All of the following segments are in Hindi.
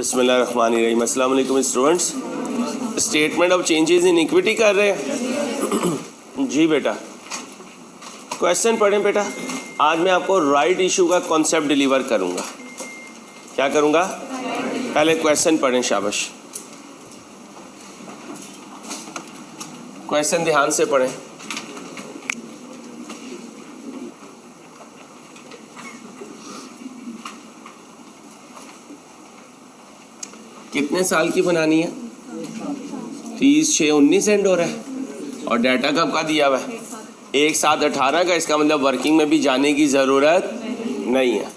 बिस्मिल्लाहिर्रहमानिर्रहीम। अस्सलाम वालेकुम students. Statement of changes in equity कर रहे हैं जी बेटा। क्वेश्चन पढ़ें बेटा। आज मैं आपको राइट इशू का कॉन्सेप्ट डिलीवर करूंगा। क्या करूंगा? पहले क्वेश्चन पढ़ें, शाबाश। क्वेश्चन ध्यान से पढ़ें। कितने साल की बनानी है? 30/6/19 एंड हो रहा है और डाटा कब का दिया हुआ है? 1/7/18 का। इसका मतलब वर्किंग में भी जाने की ज़रूरत नहीं है।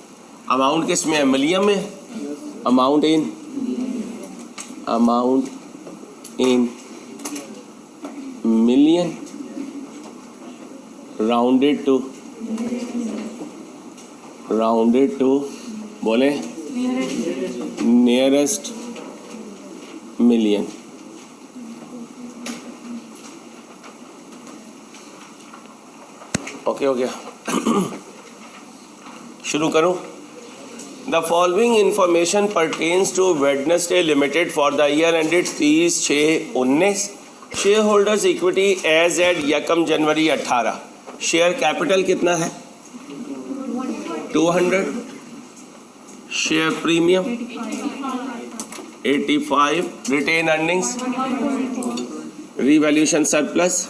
अमाउंट किस में है? मिलियन में। Amount in million rounded to बोले नियरेस्ट मिलियन। ओके हो गया। शुरू करूं। The following information pertains to Wednesday limited for the year ended 30/6/19। Shareholders equity as at 1 January 18। Share capital कितना है? 200। Share premium 85। Retained earnings, revaluation surplus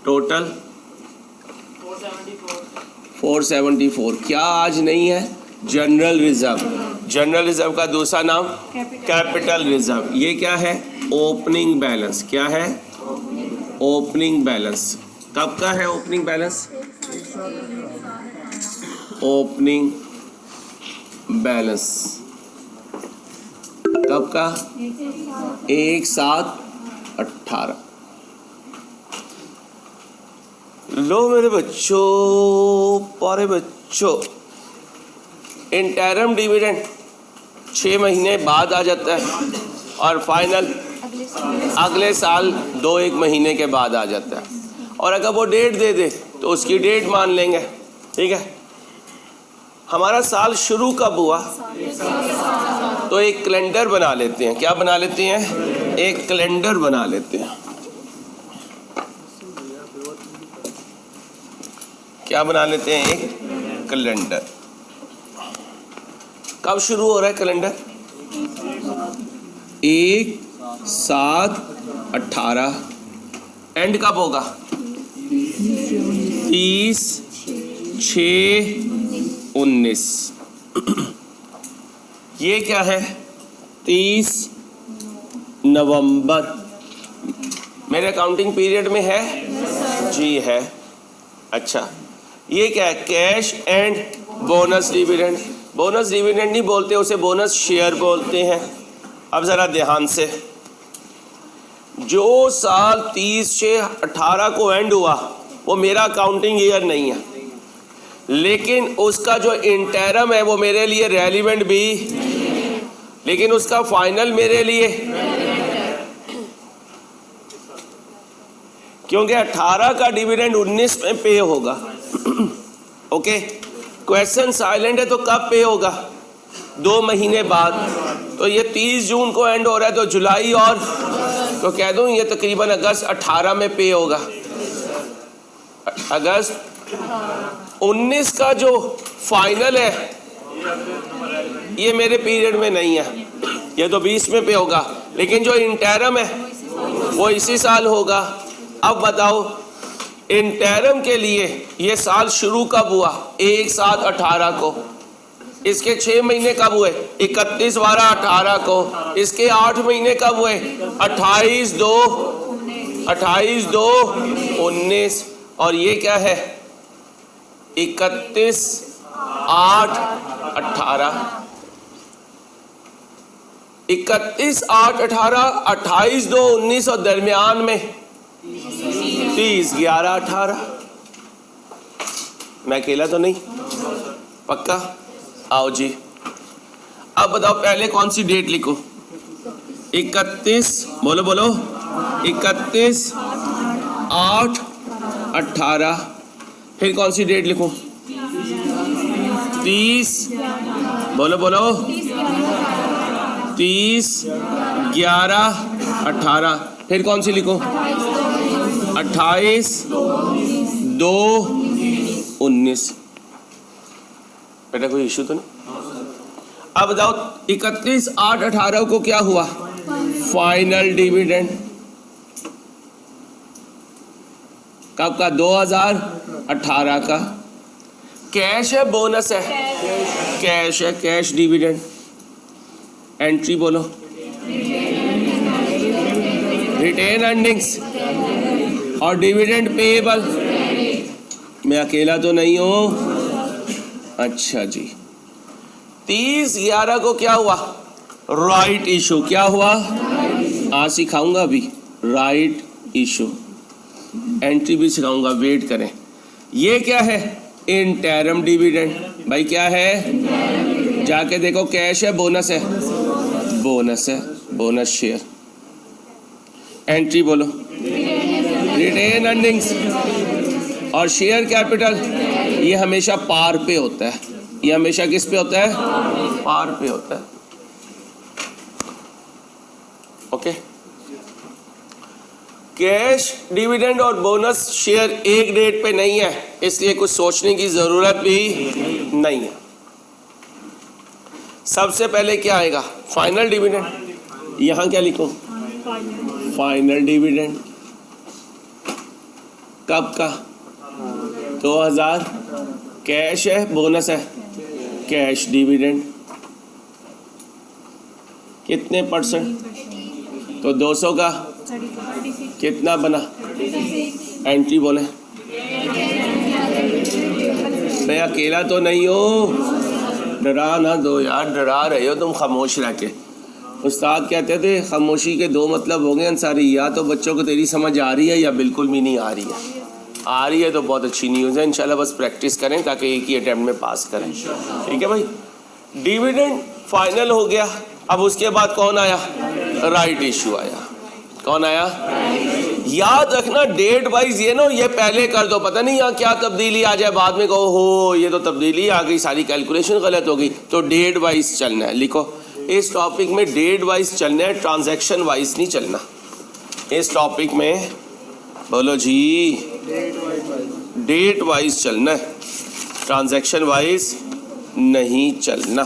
total 474। क्या आज नहीं है? General reserve. जनरल रिजर्व का दूसरा नाम कैपिटल रिजर्व। ये क्या है? Opening balance. क्या है? Opening balance. कब का है ओपनिंग बैलेंस? ओपनिंग बैलेंस कब का? 1/7/18। लो मेरे बच्चों, प्यारे बच्चों, इंटरम डिविडेंड 6 महीने बाद आ जाता है और फाइनल अगले साल 2-1 महीने के बाद आ जाता है। और अगर वो डेट दे दे तो उसकी डेट मान लेंगे। ठीक है। हमारा साल शुरू कब हुआ? तो एक कैलेंडर बना लेते हैं। क्या बना लेते हैं? एक कैलेंडर बना लेते हैं। क्या बना लेते हैं? एक कैलेंडर। कब शुरू हो रहा है कैलेंडर? 1/7/18। एंड कब होगा? 30/6/19। ये क्या है? 30 नवंबर। मेरे अकाउंटिंग पीरियड में है जी है। अच्छा, ये क्या है? Cash and bonus dividend. Bonus dividend नहीं बोलते, उसे बोनस शेयर बोलते हैं। अब ज़रा ध्यान से, जो साल 30/6/18 को एंड हुआ वो मेरा अकाउंटिंग ईयर नहीं है, लेकिन उसका जो इंटरम है वो मेरे लिए रेलिवेंट भी, लेकिन उसका फाइनल मेरे लिए, क्योंकि 18 का डिविडेंड 19 में पे होगा। ओके। क्वेश्चन साइलेंट है तो कब पे होगा? 2 महीने बाद। तो ये 30 जून को एंड हो रहा है तो जुलाई और, तो कह दूं ये तकरीबन अगस्त 18 में पे होगा। अगस्त 19 का जो फाइनल है ये मेरे पीरियड में नहीं है, ये तो 20 में पे होगा, लेकिन जो इंटरम है वो इसी साल होगा। अब बताओ, इंटरम के लिए ये साल शुरू कब हुआ? 1/7/18 को। इसके 6 महीने कब हुए? 31/12/18 को। इसके 8 महीने कब हुए? 28/2/19। और ये क्या है? 31/8/18। 31/8/18, 28/2/19 और दरमियान में 30/11/18। मैं अकेला तो नहीं? पक्का? आओ जी। अब बताओ पहले कौन सी डेट लिखो? 31, बोलो 31/8/18। फिर कौन सी डेट लिखूं? 30, बोलो 30, 11, 18, फिर कौन सी लिखो? 28, 2, 19। बेटा कोई इशू तो नहीं? अब बताओ 31, 8, 18 को क्या हुआ? Final dividend. कब का? 2018 का। कैश है बोनस है? कैश है, कैश डिविडेंड। एंट्री बोलो। रिटेन अर्निंग्स और डिविडेंड पेएबल। मैं अकेला तो नहीं हूं? अच्छा जी। 30/11 को क्या हुआ? Right issue. क्या हुआ? आज सिखाऊंगा अभी राइट इशू। एंट्री भी सिखाऊंगा, वेट करें। ये क्या है? Interim dividend. भाई क्या है? जाके देखो, कैश है बोनस है? बोनस है, बोनस शेयर। एंट्री बोलो। रिटेन अर्निंग्स और शेयर कैपिटल। ये हमेशा पार पे होता है। ये हमेशा किस पे होता है? पार पे होता है। ओके। कैश डिविडेंड और बोनस शेयर एक डेट पे नहीं है, इसलिए कुछ सोचने की जरूरत भी नहीं है। सबसे पहले क्या आएगा? Final dividend. यहां क्या लिखूं? Final dividend. कब का? 2000। कैश है बोनस है? Cash dividend. कितने परसेंट? तो 200 का कितना बना? एंट्री बोले। मैं अकेला तो नहीं हूँ? डरा ना दो यार, डरा रहे हो तुम खामोश रह के। उस्ताद कहते थे खामोशी के दो मतलब हो गए अंसारी, या तो बच्चों को तेरी समझ आ रही है या बिल्कुल भी नहीं आ रही है। आ रही है तो बहुत अच्छी न्यूज़ है। इंशाल्लाह बस प्रैक्टिस करें ताकि एक ही अटेम्प्ट में पास करें। ठीक है भाई। डिविडेंड फाइनल हो गया। अब उसके बाद कौन आया? राइट इशू आया। कौन आया? याद रखना डेट वाइज ये ना, ये पहले कर दो, पता नहीं यहाँ क्या तब्दीली आ जाए, बाद में कहो हो ये तो तब्दीली आ गई, सारी कैलकुलेशन गलत हो गई। तो डेट वाइज चलना है। लिखो इस टॉपिक में डेट वाइज चलना है, ट्रांजैक्शन वाइज नहीं चलना। इस टॉपिक में बोलो जी, डेट वाइज चलना है, ट्रांजैक्शन वाइज नहीं चलना।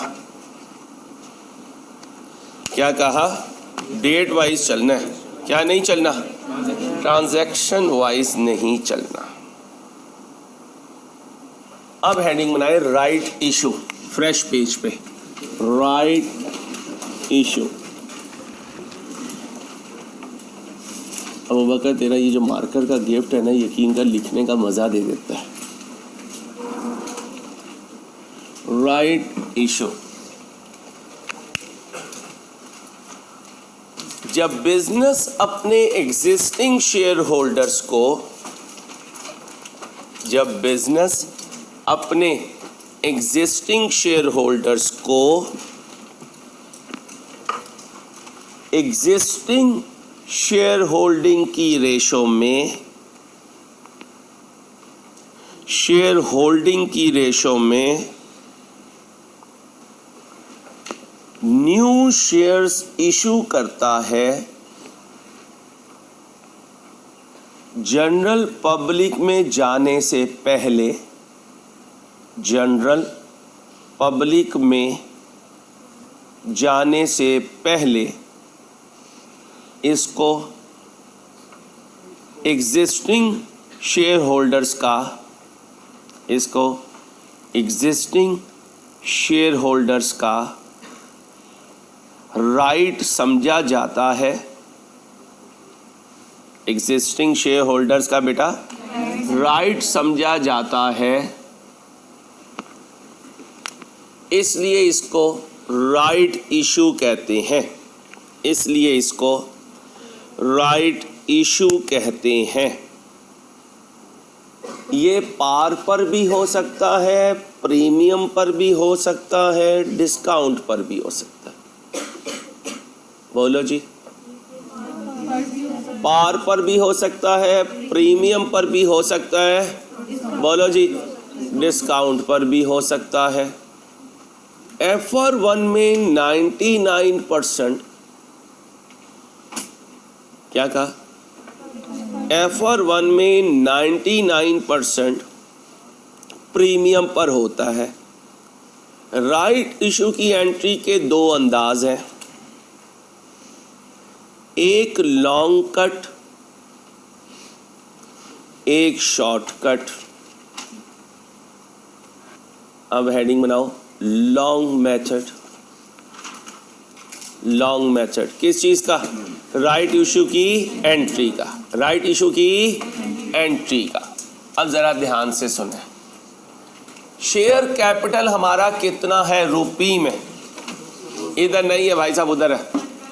क्या कहा? डेट वाइज चलना है। क्या नहीं चलना? ट्रांजैक्शन वाइज नहीं चलना। अब हेडिंग बनाए राइट इशू। फ्रेश पेज पे राइट इशू। अबू बकर तेरा ये जो मार्कर का गिफ्ट है ना, यकीन कर लिखने का मजा दे देता है। Right issue. जब बिजनेस अपने एग्जिस्टिंग शेयर होल्डर्स को एग्जिस्टिंग शेयर होल्डिंग की रेशो में न्यू शेयर्स इशू करता है, जनरल पब्लिक में जाने से पहले इसको एग्जिस्टिंग शेयर होल्डर्स का राइट समझा जाता है। एग्जिस्टिंग शेयर होल्डर्स का बेटा राइट समझा जाता है, इसलिए इसको राइट इशू कहते हैं। ये पार पर भी हो सकता है, प्रीमियम पर भी हो सकता है, डिस्काउंट पर भी हो सकता है। बोलो जी। पार पर भी हो सकता है, प्रीमियम पर भी हो सकता है, बोलो जी, डिस्काउंट पर भी हो सकता है। FR1 में 99% क्या कहा? FR1 में 99% प्रीमियम पर होता है। राइट इशू की एंट्री के दो अंदाज हैं, एक लॉन्ग कट, एक शॉर्ट कट। अब हेडिंग बनाओ, लॉन्ग मेथड। लॉन्ग मेथड किस चीज का? राइट इशू की एंट्री का। राइट इशू की एंट्री का। अब जरा ध्यान से सुने, शेयर कैपिटल हमारा कितना है रुपी में? इधर नहीं है भाई साहब, उधर है,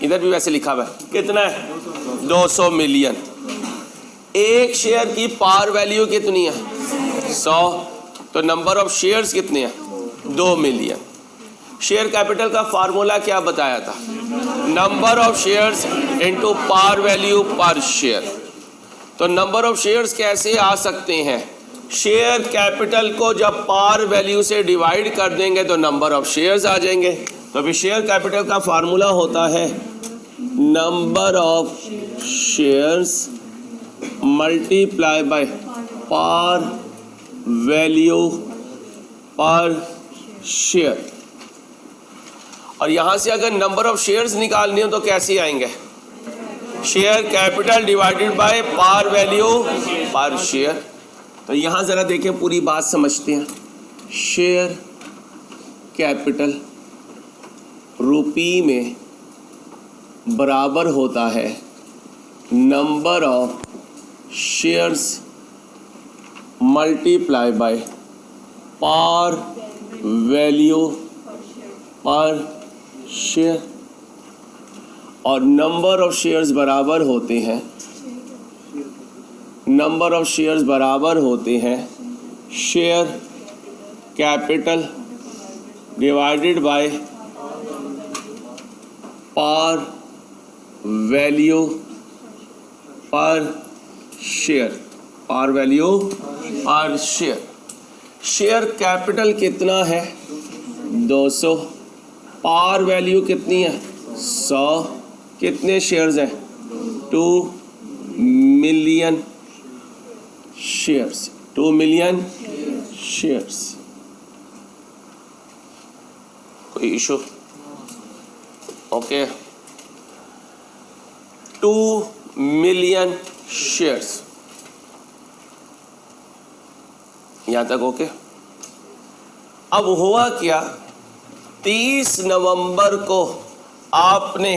इधर भी वैसे लिखा हुआ है। कितना है? 200 मिलियन। एक शेयर की पार वैल्यू कितनी है? 100। तो नंबर ऑफ शेयर्स कितने हैं? 2 मिलियन। शेयर कैपिटल का फार्मूला क्या बताया था? Number of shares into par value per share. तो नंबर ऑफ शेयर्स कैसे आ सकते हैं? शेयर कैपिटल को जब पार वैल्यू से डिवाइड कर देंगे तो नंबर ऑफ शेयर्स आ जाएंगे। तो अभी शेयर कैपिटल का फार्मूला होता है number of shares multiply by par value per share. और यहां से अगर नंबर ऑफ शेयर्स निकालनी हो तो कैसे आएंगे? Share capital divided by par value per share. तो यहां जरा देखें, पूरी बात समझते हैं। शेयर कैपिटल रुपी में बराबर होता है number of shares multiply by par value per share. और नंबर ऑफ शेयर्स बराबर होते हैं, नंबर ऑफ शेयर्स बराबर होते हैं share capital divided by par value per share. Par value per share. Share capital कितना है? 200। पार वैल्यू कितनी है? 100। कितने शेयर्स हैं? 2 मिलियन शेयर्स। 2 million shares. कोई इशू? Okay, 2 million shares. यहां तक ओके? अब हुआ क्या, 30 नवंबर को आपने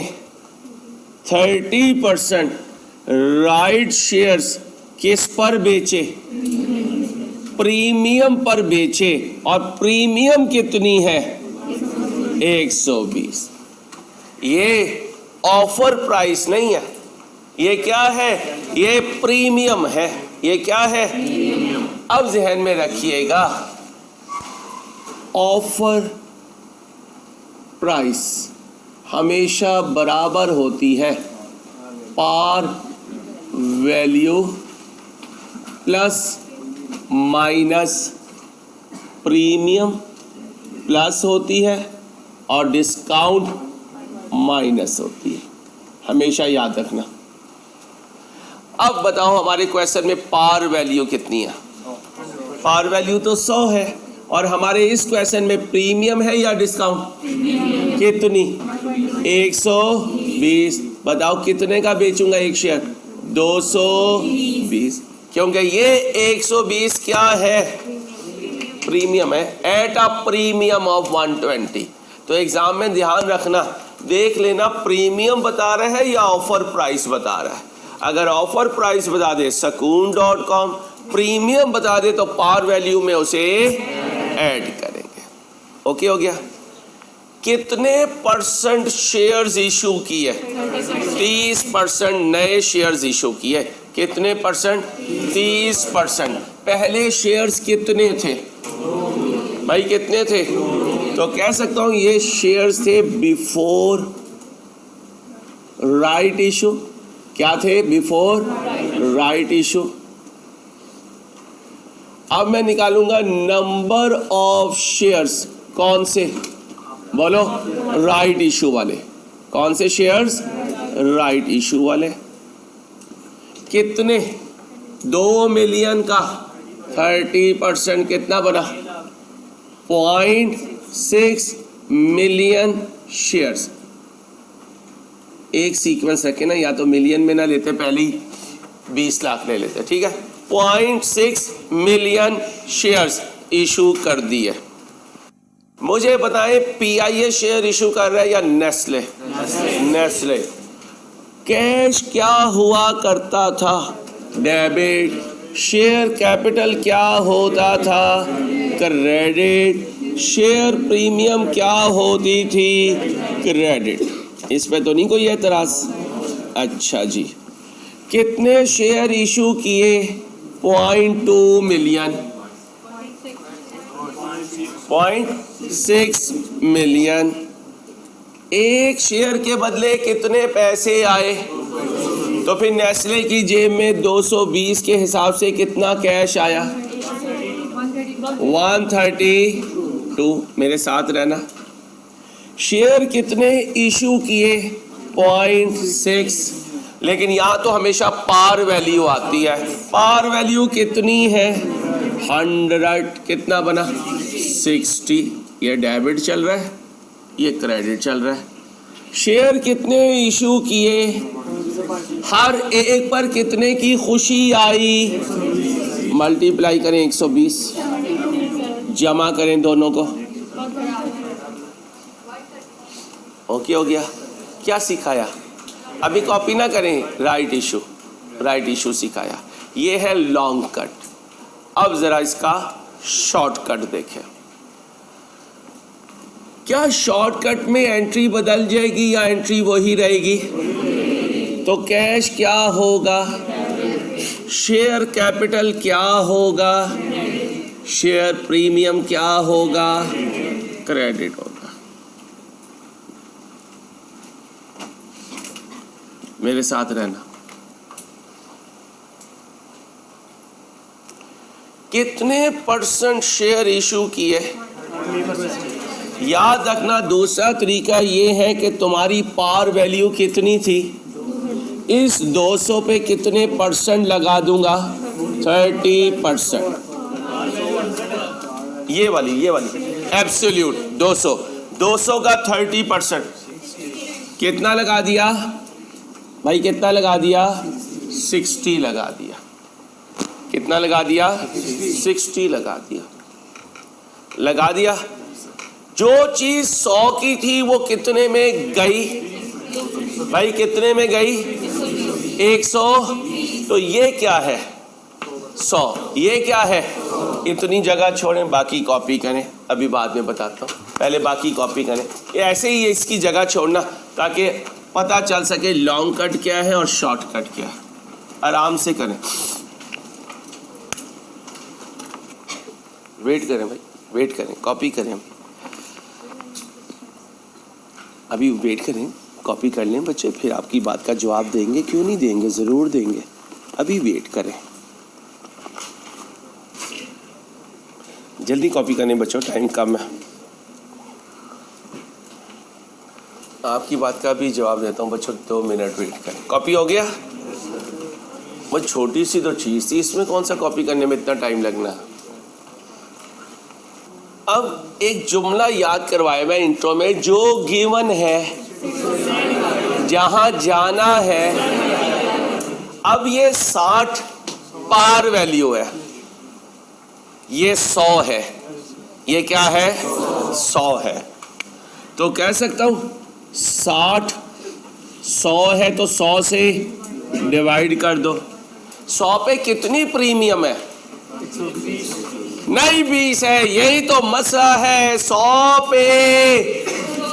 30% राइट शेयर्स किस पर बेचे? प्रीमियम पर बेचे। और प्रीमियम कितनी है? 120। ये ऑफर प्राइस नहीं है, ये क्या है? ये प्रीमियम है। ये क्या है? अब ज़हन में रखिएगा, ऑफर प्राइस हमेशा बराबर होती है par value plus minus premium plus होती है और डिस्काउंट माइनस होती है। हमेशा याद रखना। अब बताओ, हमारे क्वेश्चन में पार वैल्यू कितनी है? पार वैल्यू तो 100 है। और हमारे इस क्वेश्चन में प्रीमियम है या डिस्काउंट? कितनी? 120। बताओ कितने का बेचूंगा एक शेयर? 220। क्योंकि ये 120 क्या है? प्रीमियम है, एट अ प्रीमियम ऑफ 120। तो एग्जाम में ध्यान रखना, देख लेना प्रीमियम बता रहा है या ऑफर प्राइस बता रहा है। अगर ऑफर प्राइस बता दे sakun.com, प्रीमियम बता दे तो पार वैल्यू में उसे ऐड करेंगे। ओके हो गया? कितने परसेंट शेयर्स इशू किए? 30% नए शेयर्स इशू किए। कितने परसेंट? 30%। पहले शेयर्स कितने थे भाई? कितने थे? तो कह सकता हूं ये शेयर्स थे बिफोर राइट इशू। क्या थे? Before right issue. अब मैं निकालूंगा नंबर ऑफ शेयर्स। कौन से? बोलो, राइट इशू वाले। कौन से शेयर्स? राइट इशू वाले। कितने? 2 मिलियन का 30% कितना बना? 0.6 मिलियन शेयर्स। एक सीक्वेंस रखे ना, या तो मिलियन में ना लेते, पहले ही 20 लाख ले लेते, ठीक है। 0.6 मिलियन शेयर्स इशू कर दिए। मुझे बताएं, पीआईए शेयर इशू कर रहा है या नेस्ले? नेस्ले। कैश क्या हुआ करता था? डेबिट। शेयर कैपिटल क्या होता था? क्रेडिट। शेयर प्रीमियम क्या होती थी? क्रेडिट। इस पे तो नहीं कोई एतराज? अच्छा जी। कितने शेयर इशू किए? 0.2 मिलियन। 0.6 मिलियन। एक शेयर के बदले कितने पैसे आए? तो फिर नेस्ले की जेब में 220 के हिसाब से कितना कैश आया? 132। मेरे साथ रहना। शेयर कितने इशू किए? 0.6। लेकिन यहाँ तो हमेशा पार वैल्यू आती है। पार वैल्यू कितनी है? 100। कितना बना? 60। ये डेबिट चल रहा है, ये क्रेडिट चल रहा है। शेयर कितने इशू किए? हर एक पर कितने की खुशी आई? मल्टीप्लाई करें 120, जमा करें दोनों को। ओके, हो गया। क्या सिखाया? अभी कॉपी ना करें। राइट इशू, राइट इशू सिखाया। ये है लॉन्ग कट। अब जरा इसका शॉर्टकट देखें। क्या शॉर्टकट में एंट्री बदल जाएगी या एंट्री वही रहेगी? तो कैश क्या होगा? शेयर कैपिटल क्या होगा? शेयर प्रीमियम क्या होगा? क्रेडिट होगा। मेरे साथ रहना। कितने परसेंट शेयर इशू किए? याद रखना, दूसरा तरीका ये है कि तुम्हारी पार वैल्यू कितनी थी, इस 200 पे कितने परसेंट लगा दूंगा? 30%। ये वाली एब्सोल्यूट 200 का 30% कितना लगा दिया भाई? कितना लगा दिया? 60 लगा दिया। कितना लगा दिया? 60 लगा दिया। लगा दिया। जो चीज 100 की थी वो कितने में गई भाई? कितने में गई? 100। तो ये क्या है? 100। ये क्या है? इतनी जगह छोड़ें, बाकी कॉपी करें। अभी बाद में बताता हूँ, पहले बाकी कॉपी करें। ऐसे ही इसकी जगह छोड़ना ताकि पता चल सके लॉन्ग कट क्या है और शॉर्ट कट क्या है। आराम से करें। वेट करें भाई, वेट करें, कॉपी करें। अभी वेट करें, कॉपी कर लें बच्चे, फिर आपकी बात का जवाब देंगे। क्यों नहीं देंगे? ज़रूर देंगे। अभी वेट करें, जल्दी कॉपी करें बच्चों, टाइम कम है। आपकी बात का भी जवाब देता हूँ बच्चों, 2 मिनट वेट करें। कॉपी हो गया? वो छोटी सी तो चीज़ थी, इसमें कौन सा कॉपी करने में इतना टाइम लगना। अब एक जुमला याद करवाया मैं इंट्रो में, जो गिवन है, जहां जाना है। अब ये 60 पार वैल्यू है, ये 100 है। ये क्या है? 100 है। तो कह सकता हूं 60 100 है तो 100 से डिवाइड कर दो। 100 पे कितनी प्रीमियम है? नहीं 20 है। यही तो मसला है। 100 पे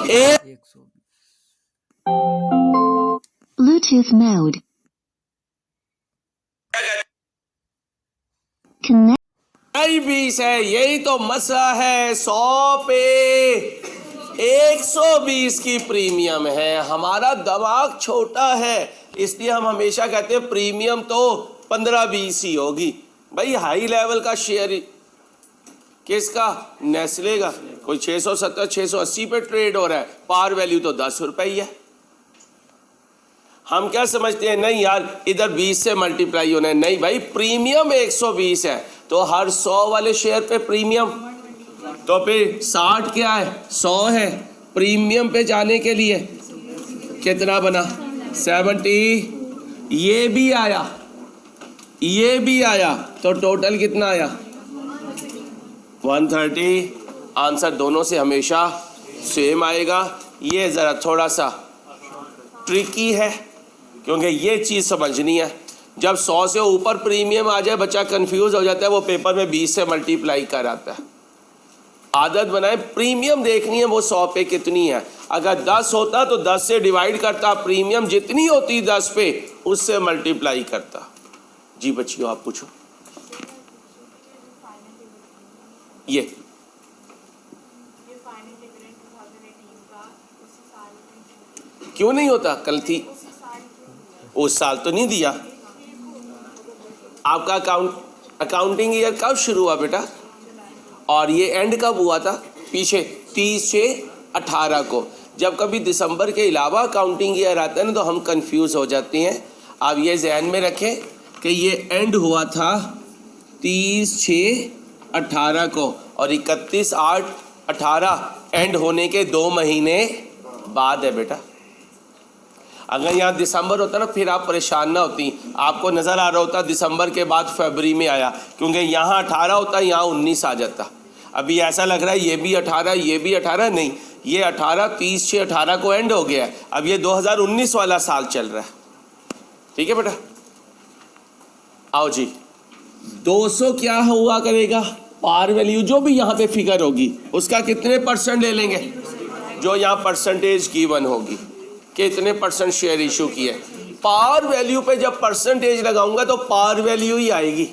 120। Bluetooth mode. Connect. नहीं 20 है। यही तो मसला है। 100 पे 120 की प्रीमियम है। हमारा दिमाग छोटा है, इसलिए हम हमेशा कहते हैं प्रीमियम तो 15-20 ही होगी। भाई हाई लेवल का शेयर किसका? नेस्ले का। कोई 670 680 पे ट्रेड हो रहा है, पार वैल्यू तो 10 रुपये ही है। हम क्या समझते हैं, नहीं यार इधर 20 से मल्टीप्लाई होना है। नहीं भाई, प्रीमियम 120 है तो हर 100 वाले शेयर पे प्रीमियम, तो फिर 60 क्या है, 100 है। प्रीमियम पे जाने के लिए कितना बना, 70। ये भी आया, ये भी आया, तो टोटल कितना आया, 130। आंसर दोनों से हमेशा सेम आएगा। ये ज़रा थोड़ा सा ट्रिकी है क्योंकि ये चीज़ समझनी है। जब 100 से ऊपर प्रीमियम आ जाए बच्चा कंफ्यूज हो जाता है, वो पेपर में 20 से मल्टीप्लाई कर आता है। आदत बनाए, प्रीमियम देखनी है वो 100 पे कितनी है। अगर 10 होता तो 10 से डिवाइड करता, प्रीमियम जितनी होती 10 पे उससे मल्टीप्लाई करता। जी बच्चियों आप पूछो। ये क्यों नहीं होता, कल थी उस साल तो नहीं दिया। आपका अकाउंटिंग ईयर कब शुरू हुआ बेटा, और ये एंड कब हुआ था पीछे, 30/6/18 को। जब कभी दिसंबर के अलावा अकाउंटिंग ईयर आता है ना तो हम कंफ्यूज हो जाते हैं। आप ये ध्यान में रखें कि ये एंड हुआ था 30/6/18 को और 31/8/18 एंड होने के 2 महीने बाद है बेटा। अगर यहाँ दिसंबर होता ना फिर आप परेशान ना होती, आपको नज़र आ रहा होता दिसंबर के बाद फरवरी में आया, क्योंकि यहाँ 18 होता, यहाँ 19 आ जाता। अभी ऐसा लग रहा है ये भी 18 ये भी 18, नहीं ये 18 30/6/18 को एंड हो गया है। अब ये 2019 वाला साल चल रहा है। ठीक है बेटा, आओ जी। 200 क्या हुआ करेगा, पार वैल्यू जो भी यहाँ पे फिगर होगी उसका कितने % ले लेंगे, जो यहाँ परसेंटेज गिवन होगी, कितने % शेयर इशू की है। पार वैल्यू पे जब परसेंटेज लगाऊंगा तो पार वैल्यू ही आएगी।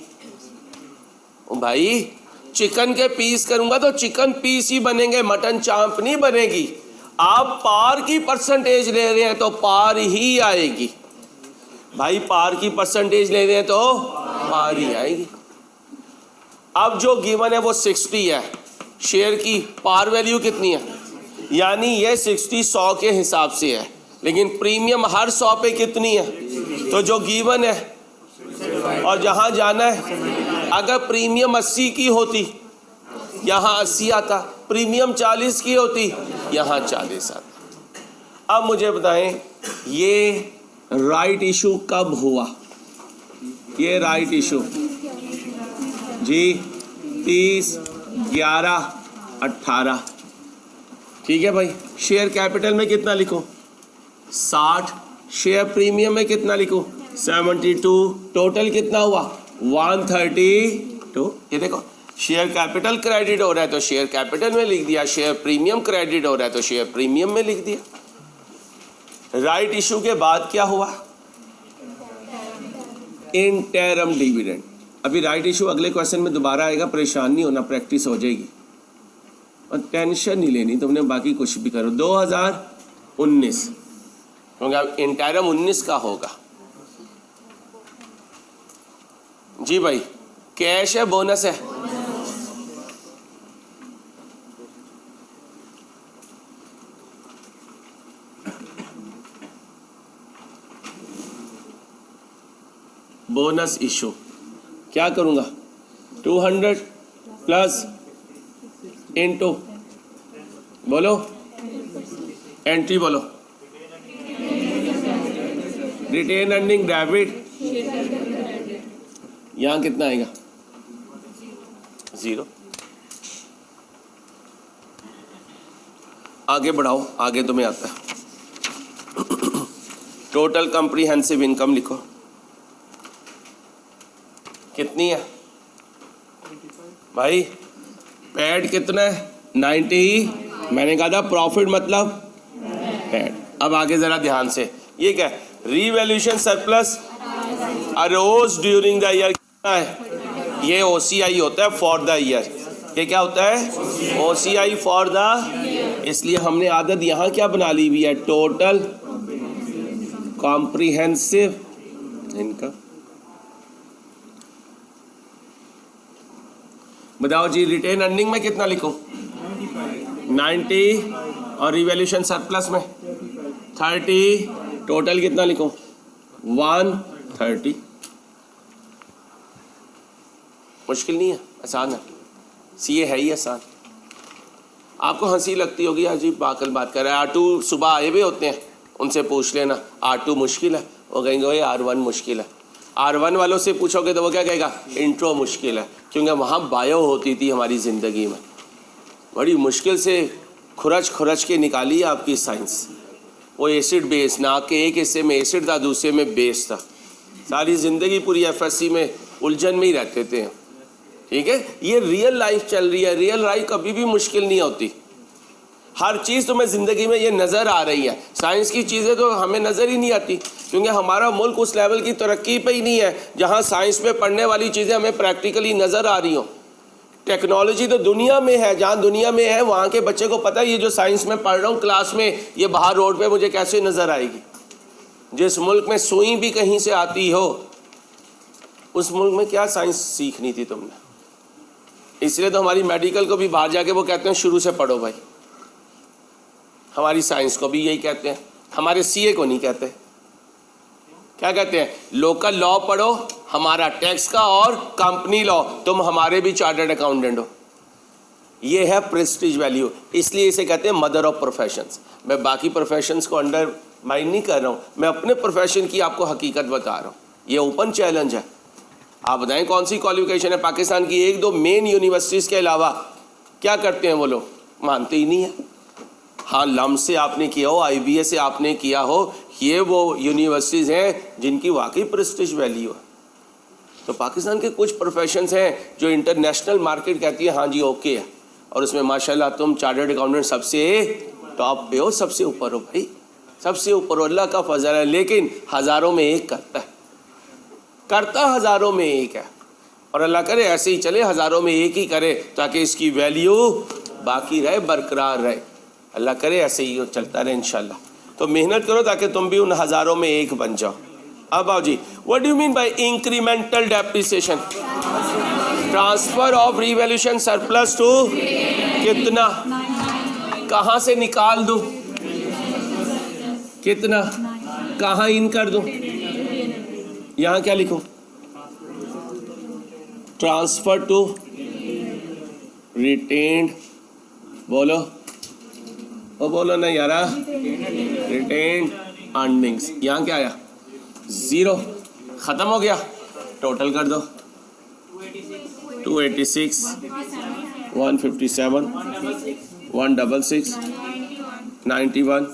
भाई चिकन के पीस करूंगा तो चिकन पीस ही बनेंगे, मटन चांप नहीं बनेगी। आप पार की परसेंटेज ले रहे हैं तो पार ही आएगी। भाई पार की परसेंटेज ले रहे हैं तो पार ही आएगी। अब जो गिवन है वो 60 है, शेयर की पार वैल्यू कितनी है, यानी ये 60 100 के हिसाब से है, लेकिन प्रीमियम हर 100 पे कितनी है, तो जो गिवन है और जहां जाना है। अगर प्रीमियम 80 की होती यहाँ 80 आता, प्रीमियम 40 की होती यहाँ 40 आता। अब मुझे बताएं ये राइट इशू कब हुआ, ये राइट इशू जी 30/11/18। ठीक है भाई, शेयर कैपिटल में कितना लिखूं, 60, शेयर प्रीमियम में कितना लिखूं, 72, टोटल कितना हुआ 132। ये देखो शेयर कैपिटल क्रेडिट हो रहा है तो शेयर कैपिटल में लिख दिया, शेयर प्रीमियम क्रेडिट हो रहा है तो शेयर प्रीमियम में लिख दिया। राइट इशू के बाद क्या हुआ, इंटरम डिविडेंड। अभी राइट इशू अगले क्वेश्चन में दोबारा आएगा, परेशान नहीं होना, प्रैक्टिस हो जाएगी और टेंशन नहीं लेनी तुमने, बाकी कुछ भी करो। 2019 क्योंकि अब इंटरम 19 का होगा। जी भाई, कैश है बोनस है, बोनस इशू क्या करूंगा, 200 प्लस इंटू बोलो एंट्री बोलो, रिटेन अर्निंग डेबिट, यहाँ कितना आएगा 0। आगे बढ़ाओ, आगे तुम्हें आता है। टोटल कॉम्प्रिहेंसिव इनकम लिखो, कितनी है भाई, पैड कितना है 90, मैंने कहा था प्रॉफिट मतलब पैड। अब आगे जरा ध्यान से, ये क्या है, revaluation surplus arose during the year कितना है, ये OCI होता है फॉर द ईयर। ये क्या होता है, OCI फॉर द, इसलिए हमने आदत यहाँ क्या बना ली हुई है, टोटल कॉम्प्रिहेंसिव इनकम। बताओ जी, रिटेन अर्निंग में कितना लिखूं, 90 और रिवॉल्यूशन सरप्लस में 30, टोटल कितना लिखूं 130। मुश्किल नहीं है, आसान है, सीए है ही आसान। आपको हंसी लगती होगी, अजीब बाकल बात कर रहे हैं। R2 सुबह आए हुए होते हैं, उनसे पूछ लेना R2 मुश्किल है, वो कहेंगे भाई R1 मुश्किल है। R1 वालों से पूछोगे तो वो क्या कहेगा, इंट्रो मुश्किल है, क्योंकि वहाँ बायो होती थी हमारी ज़िंदगी में, बड़ी मुश्किल से खुरच के निकाली आपकी साइंस। वो एसिड बेस, नाक के एक हिस्से में एसिड था, दूसरे में बेस था। सारी ज़िंदगी पूरी FSC में उलझन में ही रहते थे। ठीक है, ये रियल लाइफ चल रही है। रियल लाइफ कभी भी मुश्किल नहीं होती। हर चीज़ तुम्हें ज़िंदगी में ये नज़र आ रही है। साइंस की चीज़ें तो हमें नज़र ही नहीं आती, क्योंकि हमारा मुल्क उस लेवल की तरक्की पे ही नहीं है जहाँ साइंस में पढ़ने वाली चीज़ें हमें प्रैक्टिकली नज़र आ रही हों। टेक्नोलॉजी तो दुनिया में है, जहाँ दुनिया में है वहाँ के बच्चे को पता है ये जो साइंस में पढ़ रहा हूँ क्लास में, ये बाहर रोड पे मुझे कैसे नज़र आएगी। जिस मुल्क में सुई भी कहीं से आती हो, उस मुल्क में क्या साइंस सीखनी थी तुमने। इसलिए तो हमारी मेडिकल को भी बाहर जाके वो कहते हैं शुरू से पढ़ो भाई। हमारी साइंस को भी यही कहते हैं, हमारे सीए को नहीं कहते। क्या कहते हैं, लोकल लॉ पढ़ो, हमारा टैक्स का और कंपनी लॉ, तुम हमारे भी चार्टर्ड अकाउंटेंट हो। ये है प्रेस्टीज वैल्यू, इसलिए इसे कहते हैं मदर ऑफ प्रोफेशंस। मैं बाकी प्रोफेशंस को अंडर माइंड नहीं कर रहा हूँ, मैं अपने प्रोफेशन की आपको हकीकत बता रहा हूँ। ये ओपन चैलेंज है। आप बताएं कौन सी क्वालिफिकेशन है पाकिस्तान की, एक दो मेन यूनिवर्सिटीज़ के अलावा क्या करते हैं वो लोग, मानते ही नहीं है। हाँ, लम से आपने किया हो, IBA से आपने किया हो, ये वो यूनिवर्सिटीज़ हैं जिनकी वाकई प्रेस्टीज वैल्यू है। तो पाकिस्तान के कुछ प्रोफेशंस हैं जो इंटरनेशनल मार्केट कहती है हाँ जी ओके है, और उसमें माशाल्लाह तुम चार्टर्ड अकाउंटेंट सबसे टॉप पे हो, सबसे ऊपर हो भाई, सबसे ऊपर हो, अल्लाह का फजल है। लेकिन हज़ारों में एक करता हज़ारों में एक है, और अल्लाह करे ऐसे ही चले, हज़ारों में एक ही करे, ताकि इसकी वैल्यू बाकी रहे, बरकरार रहे। अल्लाह करे ऐसे ही चलता रहे इंशाल्लाह। तो मेहनत करो ताकि तुम भी उन हज़ारों में एक बन जाओ। अब आओ जी, what do you mean by incremental depreciation? Transfer of revaluation surplus to कितना, कहाँ से निकाल दूँ, कितना, कहाँ इन कर दूँ, यहाँ क्या लिखूँ, ट्रांसफर टू रिटेन्ड, बोलो वो बोलो ना यारा, रिटेन्ड अर्निंग्स। यहाँ क्या आया, 0, ख़त्म हो गया, टोटल कर दो, 286, 157, 166, 91,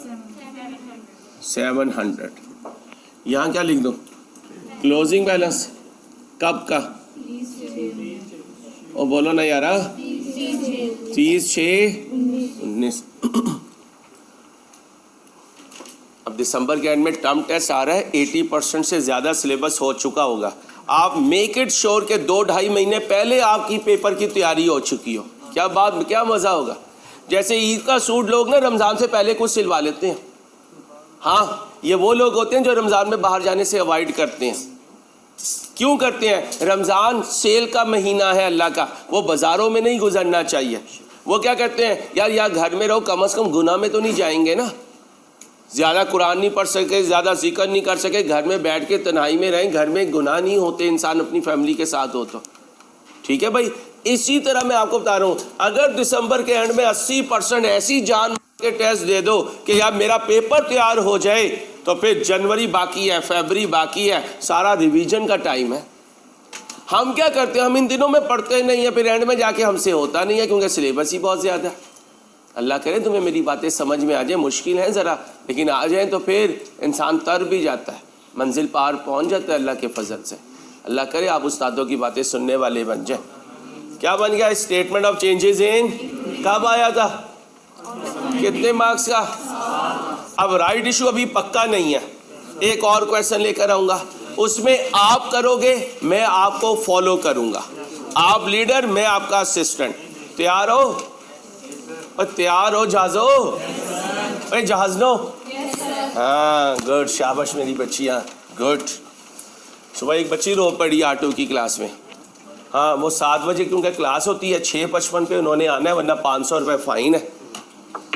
700। यहाँ क्या लिख दूँ, क्लोजिंग बैलेंस कब का, वो बोलो ना यारा, 30/6/19। अब दिसंबर के एंड में टर्म टेस्ट आ रहा है, 80% से ज़्यादा सिलेबस हो चुका होगा। आप मेक इट श्योर के 2-2.5 महीने पहले आपकी पेपर की तैयारी हो चुकी हो। क्या बात, क्या मज़ा होगा। जैसे ईद का सूट लोग ना रमज़ान से पहले कुछ सिलवा लेते हैं। हाँ, ये वो लोग होते हैं जो रमज़ान में बाहर जाने से अवॉइड करते हैं। क्यों करते हैं, रमज़ान सेल का महीना है अल्लाह का, वो बाज़ारों में नहीं गुजरना चाहिए। वो क्या करते हैं, यार घर में रहो, कम से कम गुनाह में तो नहीं जाएंगे ना, ज़्यादा कुरान नहीं पढ़ सके, ज़्यादा जिक्र नहीं कर सके, घर में बैठ के तन्हाई में रहें, घर में गुनाह नहीं होते, इंसान अपनी फैमिली के साथ हो तो ठीक है भाई। इसी तरह मैं आपको बता रहा हूँ, अगर दिसंबर के एंड में 80% ऐसी जान के टेस्ट दे दो कि यार मेरा पेपर तैयार हो जाए, तो फिर जनवरी बाकी है, फरवरी बाकी है, सारा रिवीजन का टाइम है। हम क्या करते हैं, हम इन दिनों में पढ़ते नहीं है, फिर एंड में जाके हमसे होता नहीं है, क्योंकि सिलेबस ही बहुत ज़्यादा है। अल्लाह करे तुम्हें मेरी बातें समझ में आ जाए, मुश्किल है ज़रा, लेकिन आ जाए तो फिर इंसान तर भी जाता है, मंजिल पार पहुंच जाता है अल्लाह के फजल से। अल्लाह करे आप उस्तादों की बातें सुनने वाले बन जाए। क्या बन गया, स्टेटमेंट ऑफ चेंजेस इन कब आया था, कितने मार्क्स का। अब राइट इशू अभी पक्का नहीं है, एक और क्वेश्चन लेकर आऊँगा, उसमें आप करोगे, मैं आपको फॉलो करूँगा, आप लीडर, मैं आपका असिस्टेंट। तैयार हो, और तैयार हो जहाज़ो, अरे जहाज़ नो, हाँ गुड, शाबाश मेरी बच्चियाँ, गुड। सुबह एक बच्ची रो पड़ी R2 की क्लास में। हाँ, वो 7 बजे क्योंकि क्लास होती है, 6:55 पे उन्होंने आना है, वरना 500 रुपये फ़ाइन है।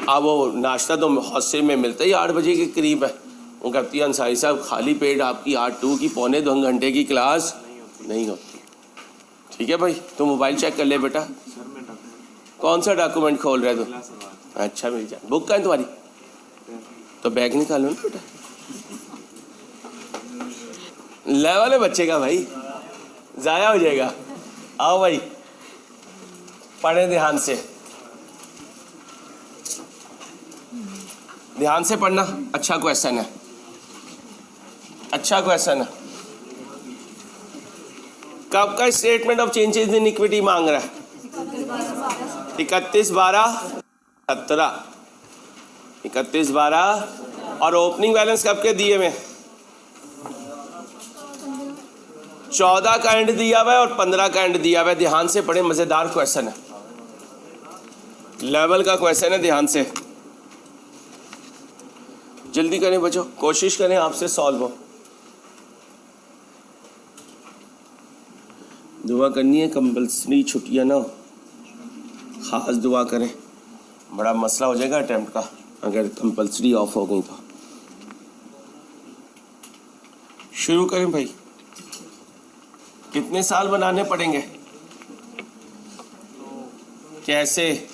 अब वो नाश्ता तो हौसले में मिलता ही 8 बजे के करीब है। वो कहती है अंसारी साहब खाली पेट आपकी 8 की 2.25 घंटे की क्लास नहीं होती। ठीक है भाई, तो मोबाइल चेक कर ले बेटा। कौन सा डॉक्यूमेंट खोल रहे हो? अच्छा मिल जाए। बुक का है तुम्हारी? तो बैग निकालो ना बेटा। लेवल है बच्चे का भाई, ज़ाया हो जाएगा। आओ भाई पढ़े ध्यान से, ध्यान से पढ़ना। अच्छा क्वेश्चन है, अच्छा क्वेश्चन है। कब का statement of changes in equity मांग रहा है? 31/12/17, 31/12। और ओपनिंग बैलेंस कब के दिए में? 14 का एंड दिया हुआ है और 15 का एंड दिया हुआ है। ध्यान से पढ़े, मजेदार क्वेश्चन है, लेवल का क्वेश्चन है। ध्यान से जल्दी करें बच्चों, कोशिश करें आपसे सॉल्व हो। दुआ करनी है कंपल्सरी, छुट्टियां ना हो, खास दुआ करें। बड़ा मसला हो जाएगा अटेम्प्ट का अगर कंपल्सरी ऑफ हो गई तो। शुरू करें भाई। कितने साल बनाने पड़ेंगे? कैसे?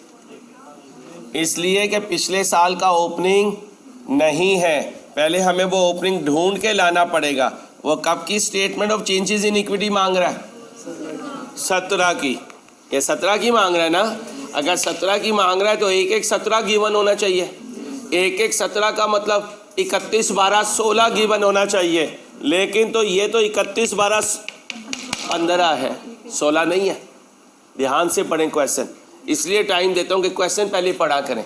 इसलिए कि पिछले साल का ओपनिंग नहीं है, पहले हमें वो ओपनिंग ढूंढ के लाना पड़ेगा। वो कब की statement of changes in equity मांग रहा है? 17 की। ये 17 की मांग रहा है ना? अगर 17 की मांग रहा है तो 1/1/17 गिवन होना चाहिए। 1/1/17 का मतलब 31/12/16 गिवन होना चाहिए। लेकिन तो ये तो 31/12/15 है, 16 नहीं है। ध्यान से पढ़ें क्वेश्चन, इसलिए टाइम देता हूँ कि क्वेश्चन पहले पढ़ा करें।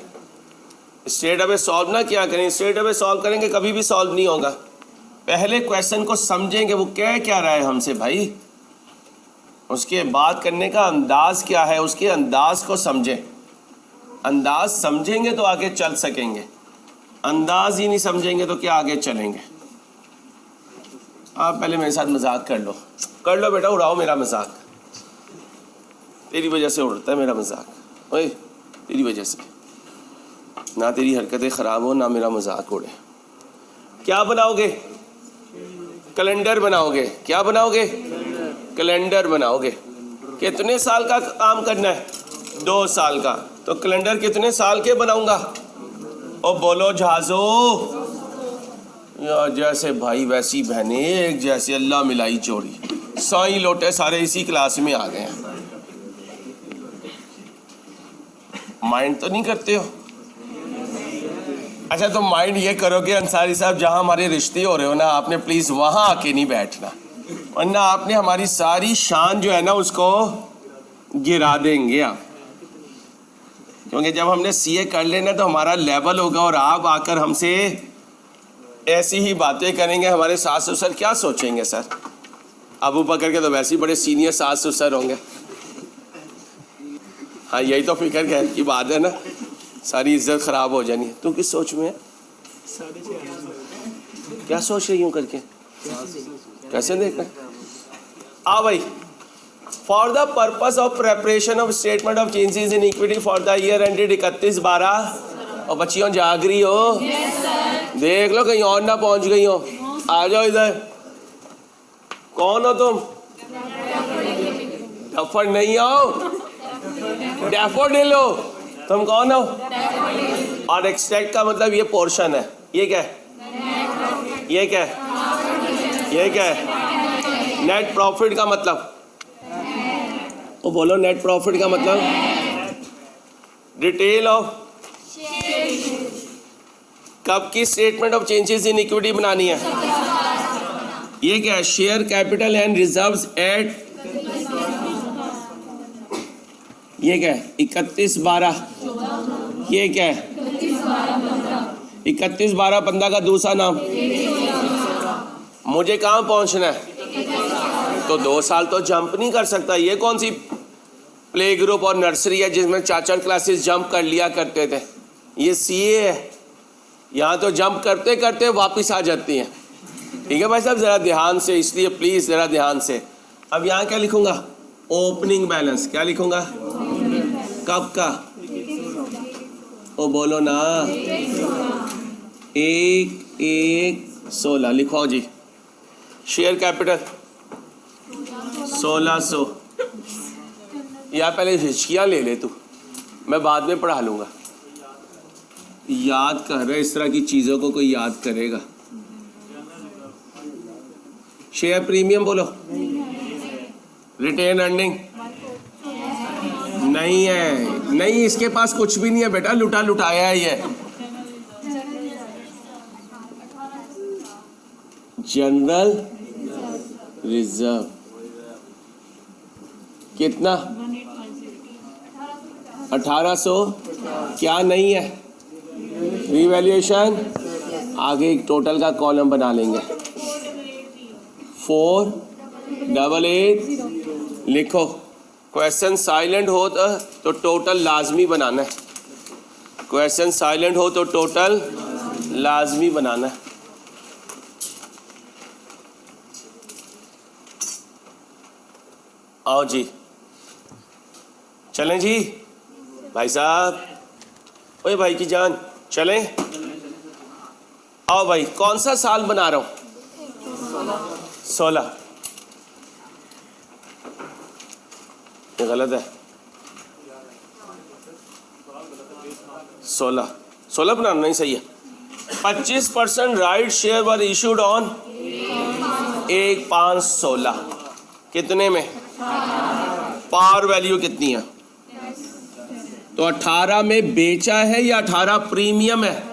स्ट्रेट अवे सॉल्व ना क्या करें, स्ट्रेट अवे सॉल्व करेंगे कभी भी सॉल्व नहीं होगा। पहले क्वेश्चन को समझेंगे वो कह क्या रहा है हमसे भाई, उसके बात करने का अंदाज क्या है, उसके अंदाज को समझें। अंदाज समझेंगे तो आगे चल सकेंगे, अंदाज ही नहीं समझेंगे तो क्या आगे चलेंगे। आप पहले मेरे साथ मजाक कर लो बेटा, उड़ाओ मेरा मजाक। तेरी वजह से उड़ता है मेरा मजाक, ओए तेरी वजह से। ना तेरी हरकतें ख़राब हो ना मेरा मजाक उड़े। क्या बनाओगे? कैलेंडर बनाओगे। क्या बनाओगे? कैलेंडर बनाओगे। कितने साल का काम करना है? 2 साल का। तो कैलेंडर कितने साल के बनाऊंगा? ओ बोलो जहाजो, या जैसे भाई वैसी बहनें, एक जैसे अल्लाह मिलाई जोड़ी। साईं लोटे सारे इसी क्लास में आ गए हैं। माइंड तो नहीं करते हो? अच्छा तो माइंड ये करो कि अंसारी साहब जहाँ हमारे रिश्ते हो रहे हो ना, आपने प्लीज़ वहाँ आके नहीं बैठना, वरना आपने हमारी सारी शान जो है ना उसको गिरा देंगे आप। क्योंकि जब हमने सीए कर लेना तो हमारा लेवल होगा और आप आकर हमसे ऐसी ही बातें करेंगे, हमारे सास ससुर क्या सोचेंगे? सर अबू बकर के तो वैसे ही बड़े सीनियर सास ससुर होंगे। हाँ यही तो फिक्र की बात है ना, सारी इज्जत ख़राब हो जानी है। तू किस सोच में है? क्या सोच रही हूँ करके? कैसे देखना है? आ भाई, for the purpose of preparation of statement of changes in equity for the year ended 31/12। और बच्चियों जाग रही हो? देख लो कहीं और ना पहुंच गई हो। आ जाओ इधर। कौन हो तुम? डफर नहीं हो, डैफोडिल हो। तुम कौन हो? और एक्सट्रैक्ट का मतलब ये पोर्शन है। ये क्या है? ये क्या है? ये क्या है? नेट प्रॉफिट का मतलब, वो बोलो नेट प्रॉफिट का मतलब डिटेल ऑफ कब की statement of changes in equity बनानी है। ये क्या है? Share capital and reserves at, ये क्या है? 31/12। ये क्या है? 31/12/15 का दूसरा नाम। मुझे कहाँ पहुँचना है? तो 2 साल तो जंप नहीं कर सकता। ये कौन सी प्ले ग्रुप और नर्सरी है जिसमें 4 क्लासेस जंप कर लिया करते थे? ये सीए है, यहाँ तो जंप करते करते वापस आ जाती हैं। ठीक है भाई साहब, ज़रा ध्यान से, इसलिए प्लीज़ ज़रा ध्यान से। अब यहाँ क्या लिखूँगा? Opening balance. क्या लिखूँगा? कब का? ओ बोलो ना, 1,1,16 लिखो जी। Share capital 1600। या पहले हिचकियाँ ले ले तू, मैं बाद में पढ़ा लूँगा। याद कर रहे, इस तरह की चीज़ों को कोई याद करेगा। शेयर प्रीमियम बोलो। रिटेन अर्निंग नहीं है, नहीं, इसके पास कुछ भी नहीं है बेटा, लुटा लुटाया है ये। जनरल रिजर्व कितना? 1800। क्या नहीं है? रिवैल्यूएशन आगे एक टोटल का कॉलम बना लेंगे। 488 लिखो। क्वेश्चन साइलेंट हो तो टोटल लाजमी बनाना है। क्वेश्चन साइलेंट हो तो टोटल लाजमी बनाना है। आओ जी, चलें जी भाई साहब। ओए भाई की जान, चलें। आओ भाई, कौन सा साल बना रहा हूं? 16। ये गलत है। 16 बनाना नहीं सही है। 25% right share were issued on 1/5/16। कितने में? पार वैल्यू कितनी है? तो 18 में बेचा है या 18 प्रीमियम है?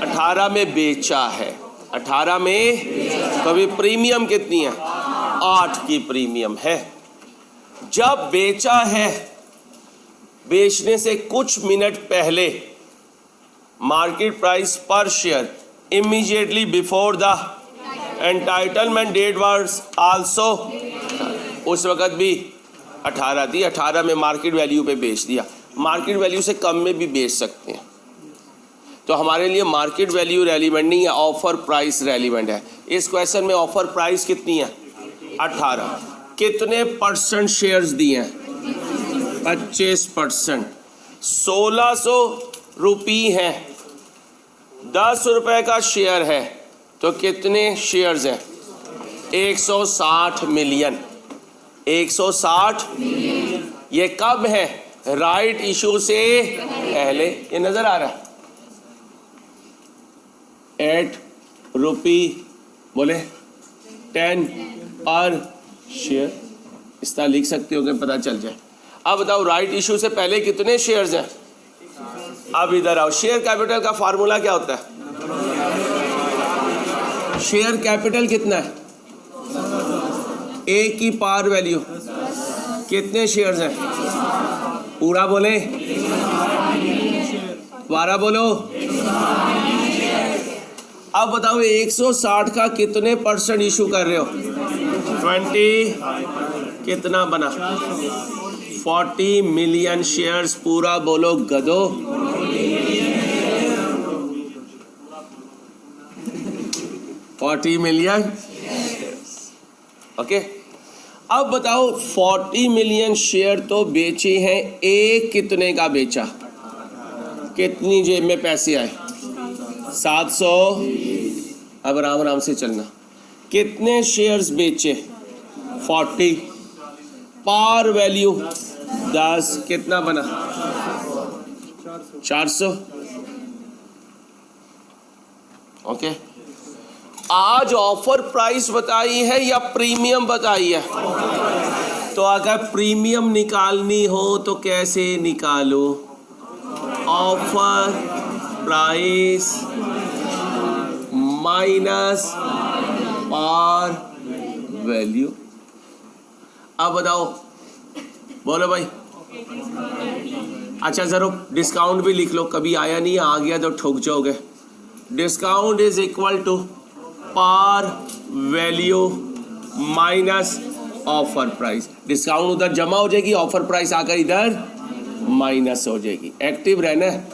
18 में बेचा है। 18 में तो अभी प्रीमियम कितनी है? 8 की प्रीमियम है। जब बेचा है, बेचने से कुछ मिनट पहले market price per share immediately before the entitlement date was also, उस वक्त भी 18 थी। 18 में मार्केट वैल्यू पे बेच दिया। मार्केट वैल्यू से कम में भी बेच सकते हैं। तो हमारे लिए मार्केट वैल्यू रेलिवेंट नहीं है, ऑफर प्राइस रेलिवेंट है। इस क्वेश्चन में ऑफर प्राइस कितनी है? 18। कितने परसेंट शेयर्स दिए हैं? 25%। 1600 रुपये हैं, 10 रुपए का शेयर है, तो कितने शेयर्स हैं? 160 मिलियन। 160 ये कब है? राइट इशू से पहले। ये नजर आ रहा है? 8 रुपी बोले 10 पर शेयर, इस तरह लिख सकते हो कि पता चल जाए। अब बताओ, राइट इशू से पहले कितने शेयर्स हैं? अब इधर आओ। शेयर कैपिटल का फार्मूला क्या होता है? शेयर कैपिटल कितना है? ए की पार वैल्यू। कितने शेयर्स हैं? पूरा बोले, दोबारा बोलो। अब बताओ, 160 का कितने परसेंट इशू कर रहे हो? 20। कितना बना? 40 मिलियन शेयर्स। पूरा बोलो गधो। 40 मिलियन। ओके, अब बताओ, 40 मिलियन शेयर तो बेचे हैं, एक कितने का बेचा? कितनी जेब में पैसे आए? 700। अब आराम आराम से चलना। कितने शेयर्स बेचे? 40। Par value 10। कितना बना? 400। ओके, आज ऑफर प्राइस बताई है या प्रीमियम बताई है? तो अगर प्रीमियम निकालनी हो तो कैसे निकालो? Offer price minus par value. अब बताओ, बोलो भाई। अच्छा जरा डिस्काउंट भी लिख लो, कभी आया नहीं, आ गया तो ठोक जाओगे। Discount is equal to par value minus offer price. Discount उधर जमा हो जाएगी, ऑफर प्राइस आकर इधर माइनस हो जाएगी। एक्टिव रहना है।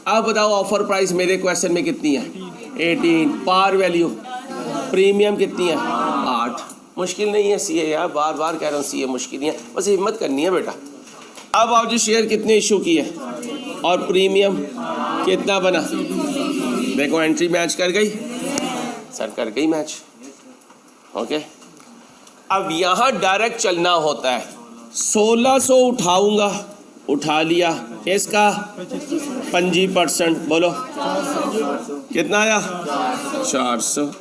अब बताओ, ऑफर प्राइस मेरे क्वेश्चन में कितनी है? 18। पार वैल्यू प्रीमियम कितनी है? 8। मुश्किल नहीं है सीए यार, बार बार कह रहा हूँ सीए मुश्किल नहीं है, बस हिम्मत करनी है बेटा। अब आओ जी, शेयर कितने इशू किए? और प्रीमियम कितना बना? देखो एंट्री मैच कर गई सर, कर गई मैच। ओके, अब यहाँ डायरेक्ट चलना होता है। 1600 उठाऊंगा, उठा लिया, इसका 25%, बोलो कितना आया? 400।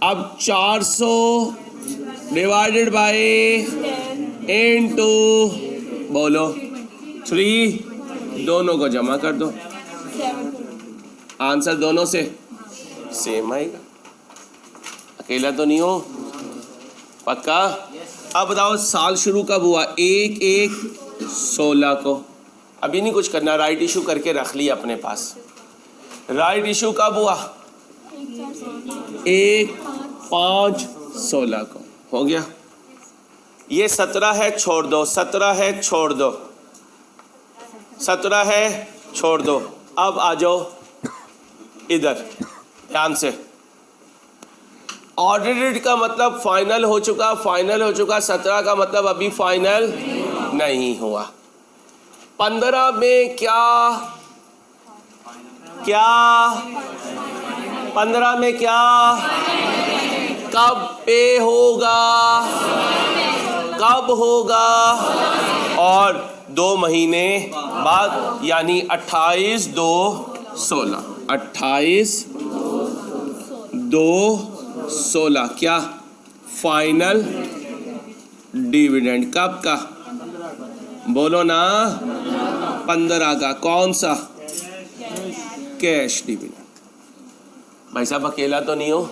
अब 400 डिवाइडेड बाय इनटू, बोलो 3, दोनों को जमा कर दो, आंसर दोनों से सेम आएगा। अकेला तो नहीं हो, पक्का? अब बताओ साल शुरू कब हुआ? 1/1/16 को। अभी नहीं कुछ करना, राइट इशू करके रख लिया अपने पास। राइट इशू कब हुआ? 1/5/16 को। हो गया। ये 17 है, छोड़ दो, 17 है, छोड़ दो, 17 है, छोड़ दो। अब आ जाओ इधर ध्यान से। ऑडिटेड का मतलब फाइनल हो चुका, फाइनल हो चुका। 17 का मतलब अभी फाइनल नहीं हुआ। 15 में क्या 15 में क्या कब पे होगा? कब होगा? और 2 महीने बाद, यानी 28/2/16। 28/2/16 क्या? फाइनल डिविडेंड कब का? बोलो ना, 15 का। कौन सा? Cash dividend. भाई साहब अकेला तो नहीं हो?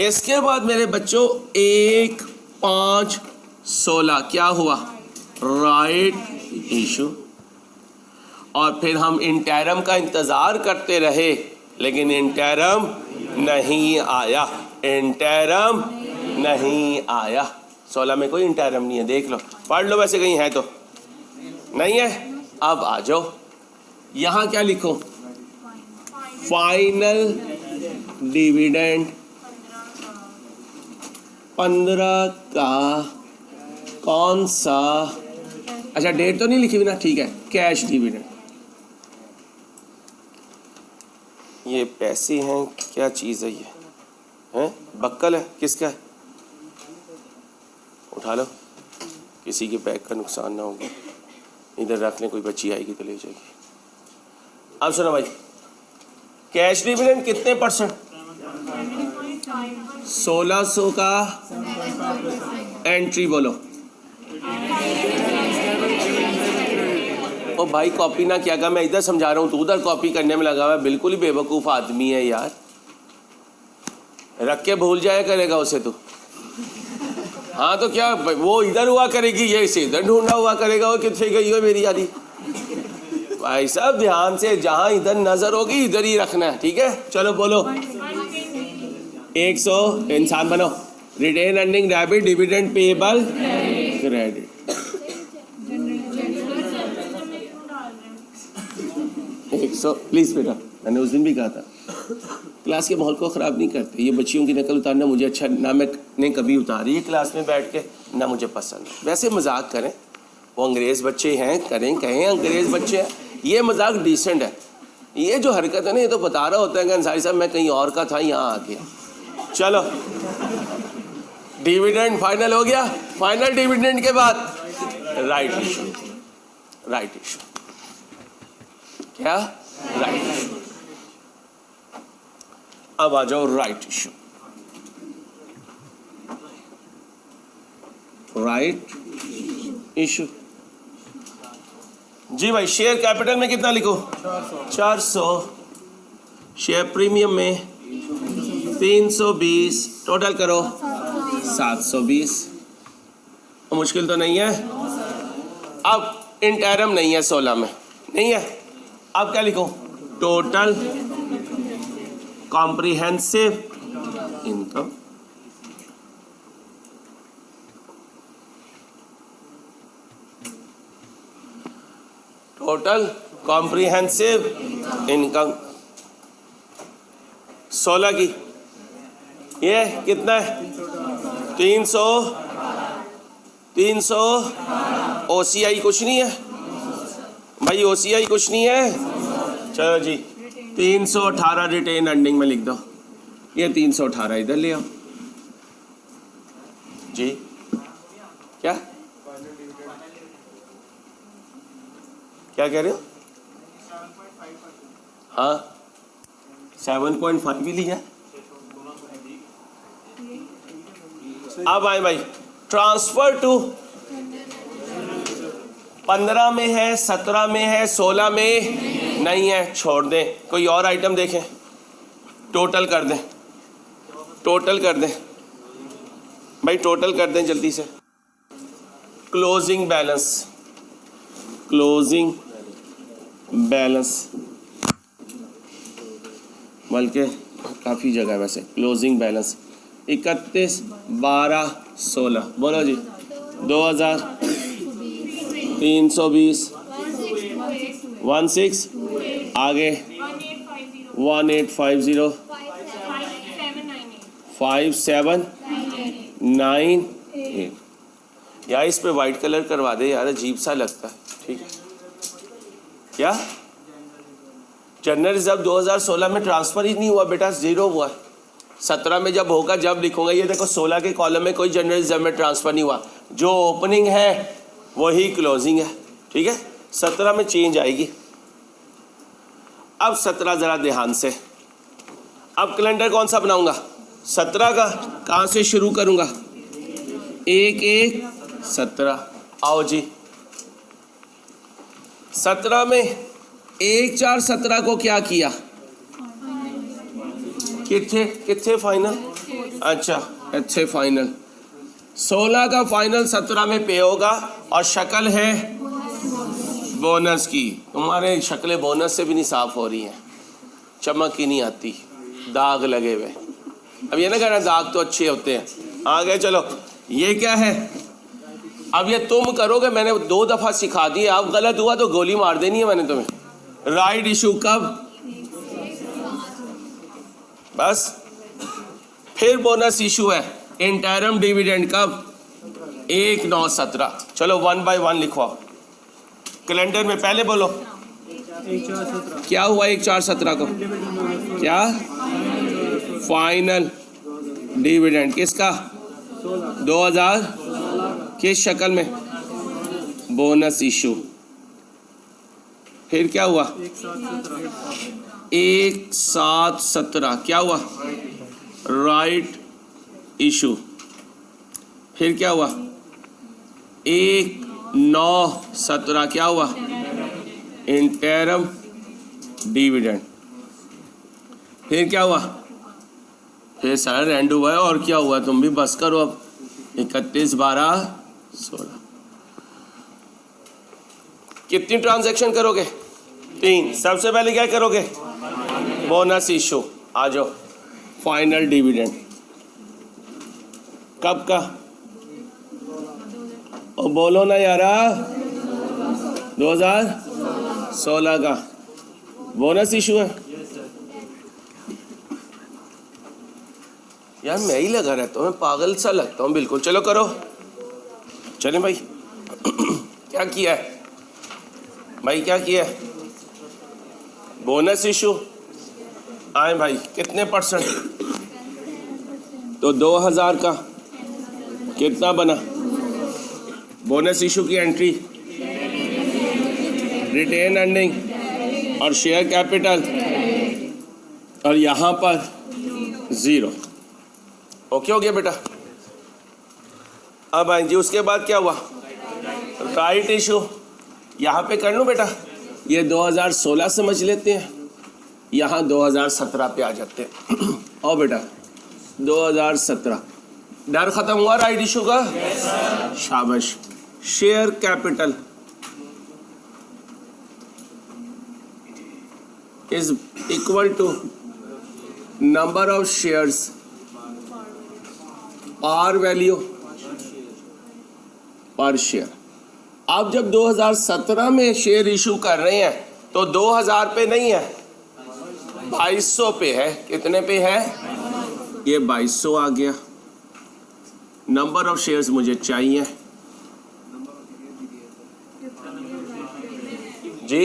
इसके बाद मेरे बच्चों 1/5/16 क्या हुआ? Right issue. और फिर हम इंटरम का इंतज़ार करते रहे, लेकिन इंटरम नहीं आया, इंटरम नहीं आया। 16 में कोई इंटरम नहीं है, देख लो, पढ़ लो, वैसे कहीं है तो नहीं है। अब आ जाओ, यहाँ क्या लिखो? फाइनल डिविडेंड 15 का कौन सा? अच्छा डेट तो नहीं लिखी हुई ना, ठीक है। Cash dividend. ये पैसे हैं, क्या चीज़ है ये? हैं? बक्कल है, किसका है? उठा लो, किसी के बैग का नुकसान ना होगा। इधर रख लें, कोई बच्ची आएगी तो ले जाएगी। अब सुनो भाई, कैश डिविडेंड कितने %? 1600 का एंट्री बोलो। ओ भाई कॉपी ना क्या, मैं इधर समझा रहा हूँ, तू उधर कॉपी करने में लगा हुआ है। बिल्कुल ही बेवकूफ़ आदमी है यार, रख के भूल जाया करेगा उसे तू। हाँ तो क्या, वो इधर हुआ करेगी, ये इसे इधर ढूंढा हुआ करेगा, वो कितने गई हो मेरी यारी। भाई साहब ध्यान से, जहाँ इधर नजर होगी इधर ही रखना है, ठीक है? चलो बोलो 100, इंसान बनो। Retained earning debit, dividend payable credit. Please बेटा, मैंने उस दिन भी कहा था क्लास के माहौल को ख़राब नहीं करते। ये बच्चियों की नकल उतारना मुझे अच्छा ना, मैंने कभी उतारी है क्लास में बैठ के, ना मुझे पसंद। वैसे मजाक करें, वो अंग्रेज़ बच्चे हैं, करें कहें अंग्रेज़ बच्चे हैं, ये मजाक डिसेंट है। ये जो हरकत है ना, ये तो बता रहा होता है कि अंसारी साहब मैं कहीं और का था, यहाँ आ गया। चलो डिविडेंड फाइनल हो गया। फाइनल डिविडेंड के बाद राइट इशू। राइट इशू क्या? Right issue. अब आ जाओ राइट इशू। राइट इशू जी भाई। शेयर कैपिटल में कितना लिखो? 400। शेयर प्रीमियम में 320। टोटल करो 720। मुश्किल तो नहीं है। अब इंटरम नहीं है 16 में, नहीं है। अब क्या लिखो? Total comprehensive income. Total comprehensive income 16 की, ये कितना है? 300 OCI कुछ नहीं है भाई OCI कुछ नहीं है। चलो जी 318 रिटेन अर्निंग में लिख दो, ये 318 इधर ले आओ जी। क्या क्या कह रहे हो? हाँ 7.5 भी लिया। अब आए भाई ट्रांसफर टू 15 में है, 17 में है, 16 में नहीं है, छोड़ दें। कोई और आइटम देखें, टोटल कर दें, टोटल कर दें भाई, टोटल कर दें जल्दी से। क्लोजिंग बैलेंस, क्लोजिंग बैलेंस, बल्कि काफ़ी जगह है वैसे। क्लोजिंग बैलेंस 31 12 16, बोलो जी 2320 16 आगे 1850 5798। यार इस पे वाइट कलर करवा दे यार, अजीब सा लगता है। ठीक है क्या? जनरल रिजर्व 2016 में ट्रांसफर ही नहीं हुआ बेटा, जीरो हुआ। 17 में जब होगा जब लिखूंगा। ये देखो 16 के कॉलम में कोई जनरल रिजर्व में ट्रांसफर नहीं हुआ, जो ओपनिंग है वही क्लोजिंग है। ठीक है 17 में चेंज आएगी। अब 17 ज़रा ध्यान से, अब कैलेंडर कौन सा बनाऊंगा? 17 का। कहाँ से शुरू करूंगा? 1/1/17। आओ जी 17 में 1/4/17 को क्या किया? कितने कितने फाइनल? अच्छा अच्छे फाइनल। 16 का फाइनल 17 में पे होगा और शक्ल है बोनस की। तुम्हारे शक्लें बोनस से भी नहीं साफ हो रही हैं, चमक ही नहीं आती, दाग लगे हुए। अब ये ना कहना दाग तो अच्छे होते हैं। आगे चलो, ये क्या है? अब ये तुम करोगे, मैंने 2 दफ़ा सिखा दी, अब गलत हुआ तो गोली मार देनी है मैंने तुम्हें। राइट इशू कब? बस। फिर बोनस इशू है इंटरम डिविडेंड कब? 1/9/17। चलो 1 बाय 1 लिखवाओ कैलेंडर में। पहले बोलो क्या हुआ 1/4/17 को? क्या? फाइनल डिविडेंड किसका? 2000 किस शक्ल में? Bonus issue. फिर क्या हुआ? 1/7/17 क्या हुआ? Right issue. फिर क्या हुआ? 1/9/17 क्या हुआ? Interim dividend. फिर क्या हुआ? फिर सारा रेंड हुआ है। और क्या हुआ? तुम भी बस करो अब। 31 12 16। कितनी ट्रांजैक्शन करोगे? 3। सबसे पहले क्या करोगे? Bonus issue. आ जाओ फाइनल डिविडेंड कब का? और बोलो ना यारा, 2016 का बोनस इशू है। यार मैं ही लगा रहता हूँ, मैं पागल सा लगता हूँ बिल्कुल। चलो करो, चलें भाई। क्या किया है भाई, क्या किया है? बोनस इशू आए भाई, कितने %? तो 2000 का कितना बना? बोनस इशू की एंट्री, रिटेन अर्निंग और शेयर कैपिटल, और यहाँ पर 0। ओके हो गया बेटा। अब आए जी, उसके बाद क्या हुआ? Right issue. यहाँ पे कर लूँ बेटा, ये 2016 समझ लेते हैं, यहाँ 2017 पे आ जाते हैं। और बेटा 2017, डर खत्म हुआ राइट इशू का? शाबाश। Share capital is equal to number of shares par value per share. आप जब 2017 में शेयर इशू कर रहे हैं तो 2000 पे नहीं है, 2200 पे है। कितने पे है? ये 2200 आ गया। नंबर ऑफ शेयर्स मुझे चाहिए जी,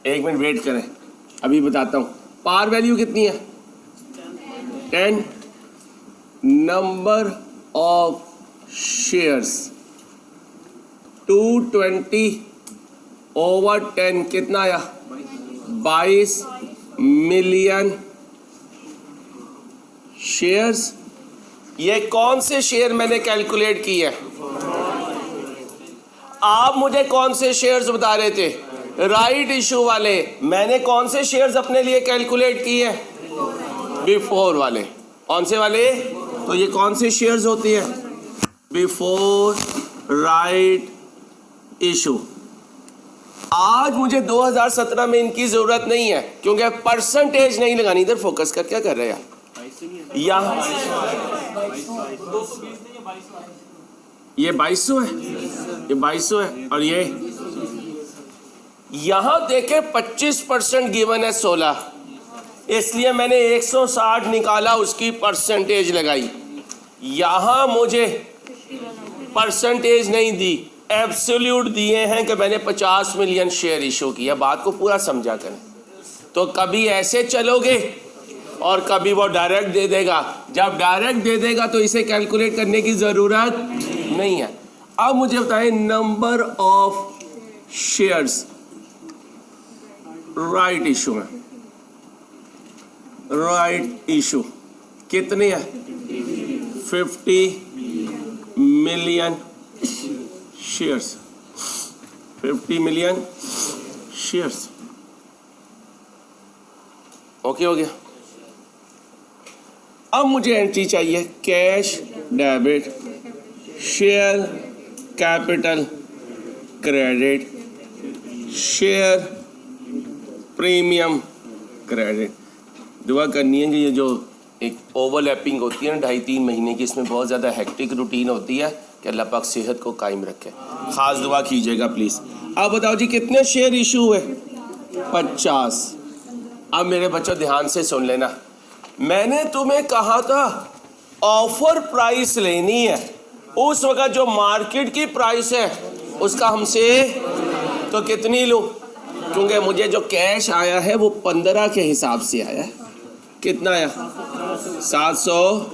एक मिनट वेट करें, अभी बताता हूँ। पार वैल्यू कितनी है? 10। नंबर ऑफ शेयर्स 220/10 कितना आया? 22 मिलियन शेयर्स। ये कौन से शेयर मैंने कैलकुलेट किए हैं? आप मुझे कौन से शेयर्स बता रहे थे? राइट इशू वाले। मैंने कौन से शेयर्स अपने लिए कैलकुलेट किए हैं? बिफोर वाले। कौन से वाले? तो ये कौन से शेयर्स होती है? Before right issue. आज मुझे 2017 में इनकी जरूरत नहीं है, क्योंकि परसेंटेज नहीं लगानी। इधर फोकस कर, क्या कर रहे हैं यहाँ? ये 2200 है, ये 2200 है, और ये यहां देखे 25% गिवन है 16, इसलिए मैंने 160 निकाला, उसकी परसेंटेज लगाई। यहां मुझे परसेंटेज नहीं दी, एब्सोल्यूट दिए हैं कि मैंने 50 मिलियन शेयर इशू किया। बात को पूरा समझा करें। तो कभी ऐसे चलोगे और कभी वो डायरेक्ट दे देगा। जब डायरेक्ट दे देगा तो इसे कैलकुलेट करने की जरूरत नहीं है। अब मुझे बताएं, number of shares right issue में, राइट इशू कितने हैं? 50 million shares, 50 million shares. Okay हो गया। अब मुझे एंट्री चाहिए cash debit, share capital credit, share premium credit. दुआ करनी है कि ये जो एक ओवरलैपिंग होती है ना 2.5-3 महीने की, इसमें बहुत ज़्यादा हेक्टिक रूटीन होती है, कि अल्लाह पाक सेहत को कायम रखे। ख़ास दुआ कीजिएगा प्लीज़। अब बताओ जी, कितने शेयर इशू हुए? 50। अब मेरे बच्चों ध्यान से सुन लेना, मैंने तुम्हें कहा था ऑफर प्राइस लेनी है, उस वक्त जो मार्केट की प्राइस है उसका हमसे तो कितनी लूँ? क्योंकि मुझे जो कैश आया है वो 15 के हिसाब से आया है। कितना आया? 700।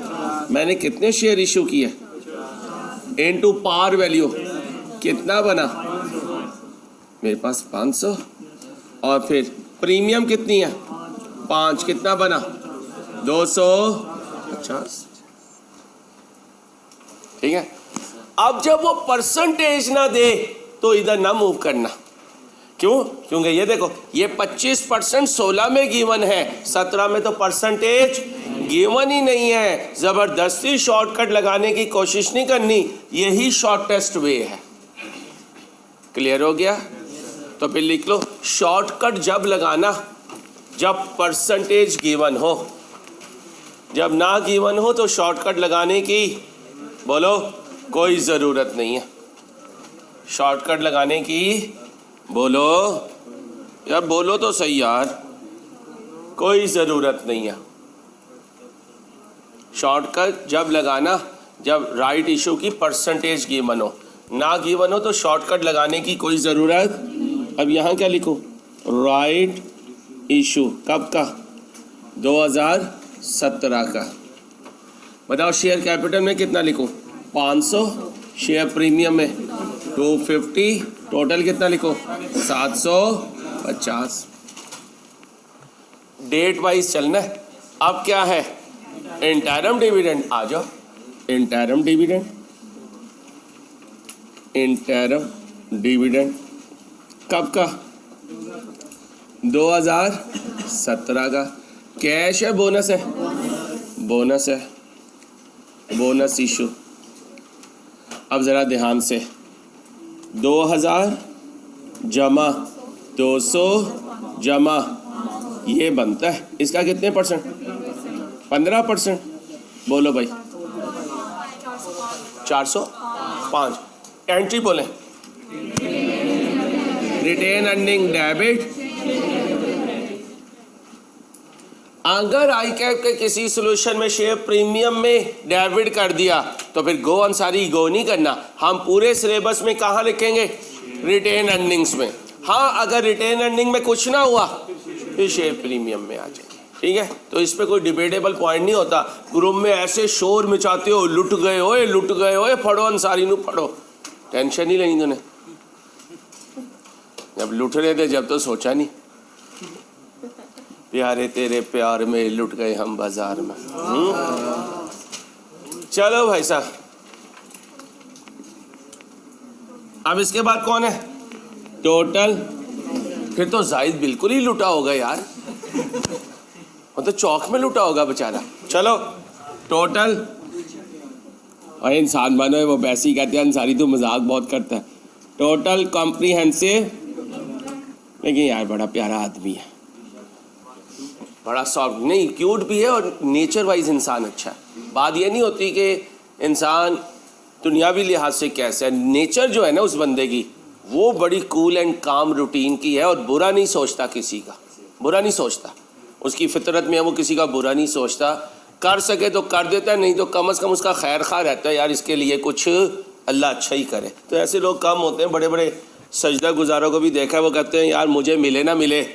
मैंने कितने शेयर इशू किए? इनटू पार वैल्यू कितना बना? मेरे पास 500। और फिर प्रीमियम कितनी है? 5। कितना बना? 250। ठीक है। अब जब वो परसेंटेज ना दे तो इधर ना मूव करना। क्यों? क्योंकि ये देखो, ये 25% 16 में गिवन है, 17 में तो परसेंटेज गिवन ही नहीं है। जबरदस्ती शॉर्टकट लगाने की कोशिश नहीं करनी, यही शॉर्टेस्ट वे है। क्लियर हो गया? तो फिर लिख लो, शॉर्टकट जब लगाना जब परसेंटेज गिवन हो, जब ना गिवन हो तो शॉर्टकट लगाने की बोलो कोई ज़रूरत नहीं है। शॉर्टकट लगाने की बोलो यार, बोलो तो सही यार, कोई ज़रूरत नहीं है। शॉर्टकट जब लगाना जब राइट इशू की परसेंटेज गिवन हो, ना गिवन हो तो शॉर्टकट लगाने की कोई ज़रूरत। अब यहाँ क्या लिखो? राइट इशू कब का? 2017 का। बताओ शेयर कैपिटल में कितना लिखूं? 500। शेयर प्रीमियम में 250। टोटल कितना लिखो? 750। डेट वाइज चलना है। अब क्या है? Interim dividend. आ जाओ, इंटरम डिविडेंड, इंटरम डिविडेंड कब का? 2017 का। कैश है बोनस है? बोनस है, बोनस इशू। अब ज़रा ध्यान से, 2000 जमा 200 जमा ये बनता है, इसका कितने परसेंट? 15%। बोलो भाई, 405। एंट्री बोलें, रिटेन अर्निंग डेबिट। अगर आई कैप के किसी सोल्यूशन में शेयर प्रीमियम में डेबिट कर दिया तो फिर गो अंसारी गो नहीं करना। हम पूरे सिलेबस में कहाँ लिखेंगे? रिटेन अर्निंग्स में। हाँ, अगर रिटेन अर्निंग में कुछ ना हुआ फिर शेयर प्रीमियम में आ जाएगी। ठीक है, तो इस पे कोई डिबेटेबल पॉइंट नहीं होता। ग्रुप में ऐसे शोर मचाते हो, लुट गए ओए, फड़ो अंसारी नू फड़ो, टेंशन नहीं लेनी तूने। जब लुट रहे थे जब तो सोचा नहीं, प्यारे तेरे प्यार में लुट गए हम बाजार में। चलो भाई साहब, अब इसके बाद कौन है? टोटल। फिर तो जाहिद बिल्कुल ही लुटा होगा यार, वो तो चौक में लुटा होगा बेचारा। चलो टोटल, और इंसान बनो वो वैसे ही कहते हैं अंसारी तो मजाक बहुत करता है। टोटल कॉम्प्रीहेंसिव, लेकिन यार बड़ा प्यारा आदमी है, बड़ा सॉफ्ट, नहीं क्यूट भी है और नेचर वाइज इंसान अच्छा है। बात ये नहीं होती कि इंसान दुनियावी लिहाज से कैसा है, नेचर जो है ना उस बंदे की वो बड़ी कूल एंड काम रूटीन की है, और बुरा नहीं सोचता, किसी का बुरा नहीं सोचता, उसकी फितरत में है वो किसी का बुरा नहीं सोचता। कर सके तो कर देता है, नहीं तो कम से कम उसका खैर खा रहता है, यार इसके लिए कुछ अल्लाह अच्छा ही करे। तो ऐसे लोग कम होते हैं। बड़े बड़े सजदा गुजारों को भी देखा है, वो कहते हैं यार मुझे मिले ना मिले,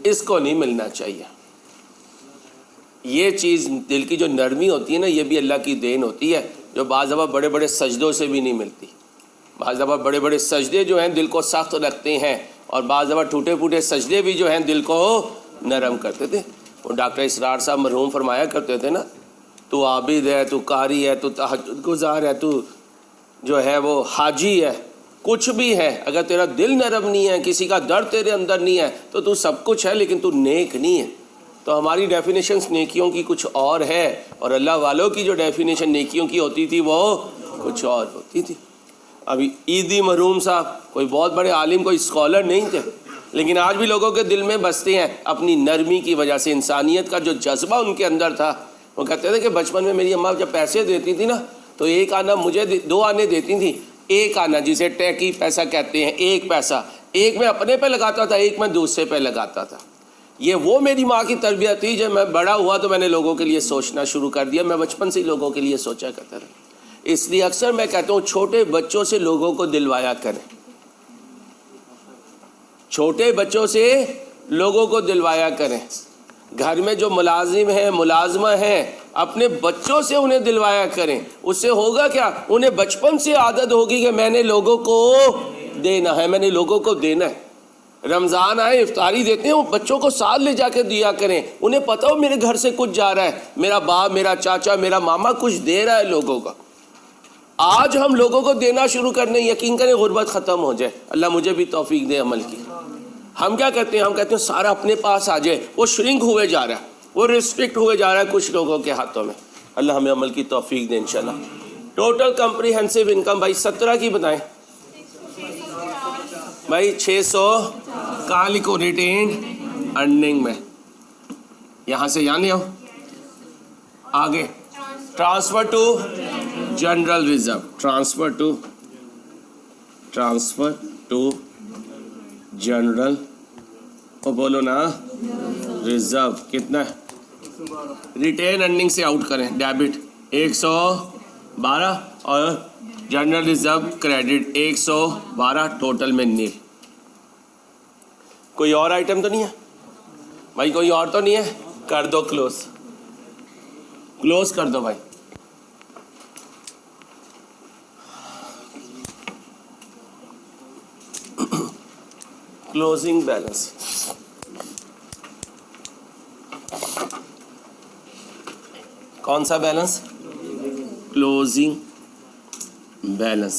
इसको नहीं मिलना चाहिए। ये चीज़ दिल की जो नरमी होती है ना, ये भी अल्लाह की देन होती है, जो बाज़ दफ़ा बड़े बड़े सजदों से भी नहीं मिलती। बाज़ दफ़ा बड़े बड़े सजदे जो हैं दिल को सख्त रखते हैं, और बाज़ दफ़ा टूटे फूटे सजदे भी जो हैं दिल को नरम करते थे। वो डॉक्टर इसरार साहब मरहूम फरमाया करते थे ना, तू आबिद है, तू कारी है, तू तहज्जुद गुज़ार है, तू जो है वो हाजी है, कुछ भी है, अगर तेरा दिल नरम नहीं है, किसी का दर्द तेरे अंदर नहीं है, तो तू सब कुछ है लेकिन तू नेक नहीं है। तो हमारी डेफिनेशंस नेकियों की कुछ और है, और अल्लाह वालों की जो डेफिनेशन नेकियों की होती थी वो कुछ और होती थी। अभी ईदी मरहूम साहब कोई बहुत बड़े आलिम, कोई स्कॉलर नहीं थे, लेकिन आज भी लोगों के दिल में बसते हैं अपनी नरमी की वजह से। इंसानियत का जो जज्बा उनके अंदर था, वो कहते थे कि बचपन में मेरी अम्मा जब पैसे देती थी ना, तो एक आना मुझे 2 आने देती थी, एक आना जिसे टैकी पैसा कहते हैं, एक पैसा, एक मैं अपने पे लगाता था, एक मैं दूसरे पे लगाता था। ये वो मेरी माँ की तरबियत थी। जब मैं बड़ा हुआ तो मैंने लोगों के लिए सोचना शुरू कर दिया। मैं बचपन से ही लोगों के लिए सोचा करता था। इसलिए अक्सर मैं कहता हूँ छोटे बच्चों से लोगों को दिलवाया करें, छोटे बच्चों से लोगों को दिलवाया करें। घर में जो मुलाजिम है, मुलाजमा है, अपने बच्चों से उन्हें दिलवाया करें। उससे होगा क्या, उन्हें बचपन से आदत होगी कि मैंने लोगों को देना है, मैंने लोगों को देना है। रमज़ान आए, इफ्तारी देते हैं, वो बच्चों को साथ ले जाकर दिया करें। उन्हें पता हो मेरे घर से कुछ जा रहा है, मेरा बाप, मेरा चाचा, मेरा मामा कुछ दे रहा है लोगों का। आज हम लोगों को देना शुरू करने, यकीन करें गुर्बत ख़त्म हो जाए। अल्लाह मुझे भी तौफीक दे अमल की। हम क्या करते हैं, हम कहते हैं सारा अपने पास आ जाए, वो श्रिंक हुए जा रहा है, वो रिस्ट्रिक्ट हुए जा रहा है कुछ लोगों के हाथों में। अल्लाह हमें अमल की तौफीक दे इंशाल्लाह। टोटल कम्प्रीहेंसिव इनकम भाई 17 की बताएं भाई। 600 कहाँ लिखो, रिटेन अर्निंग में, यहाँ से यहाँ ले आओ आगे। Transfer to general reserve, transfer to general, वो बोलो ना, रिजर्व कितना है? रिटेन अर्निंग से आउट करें, डेबिट 112 और जनरल रिजर्व क्रेडिट 112, टोटल में नील। कोई और आइटम तो नहीं है भाई, कोई और तो नहीं है? कर दो क्लोज कर दो भाई। क्लोजिंग बैलेंस कौन सा बैलेंस? Closing balance.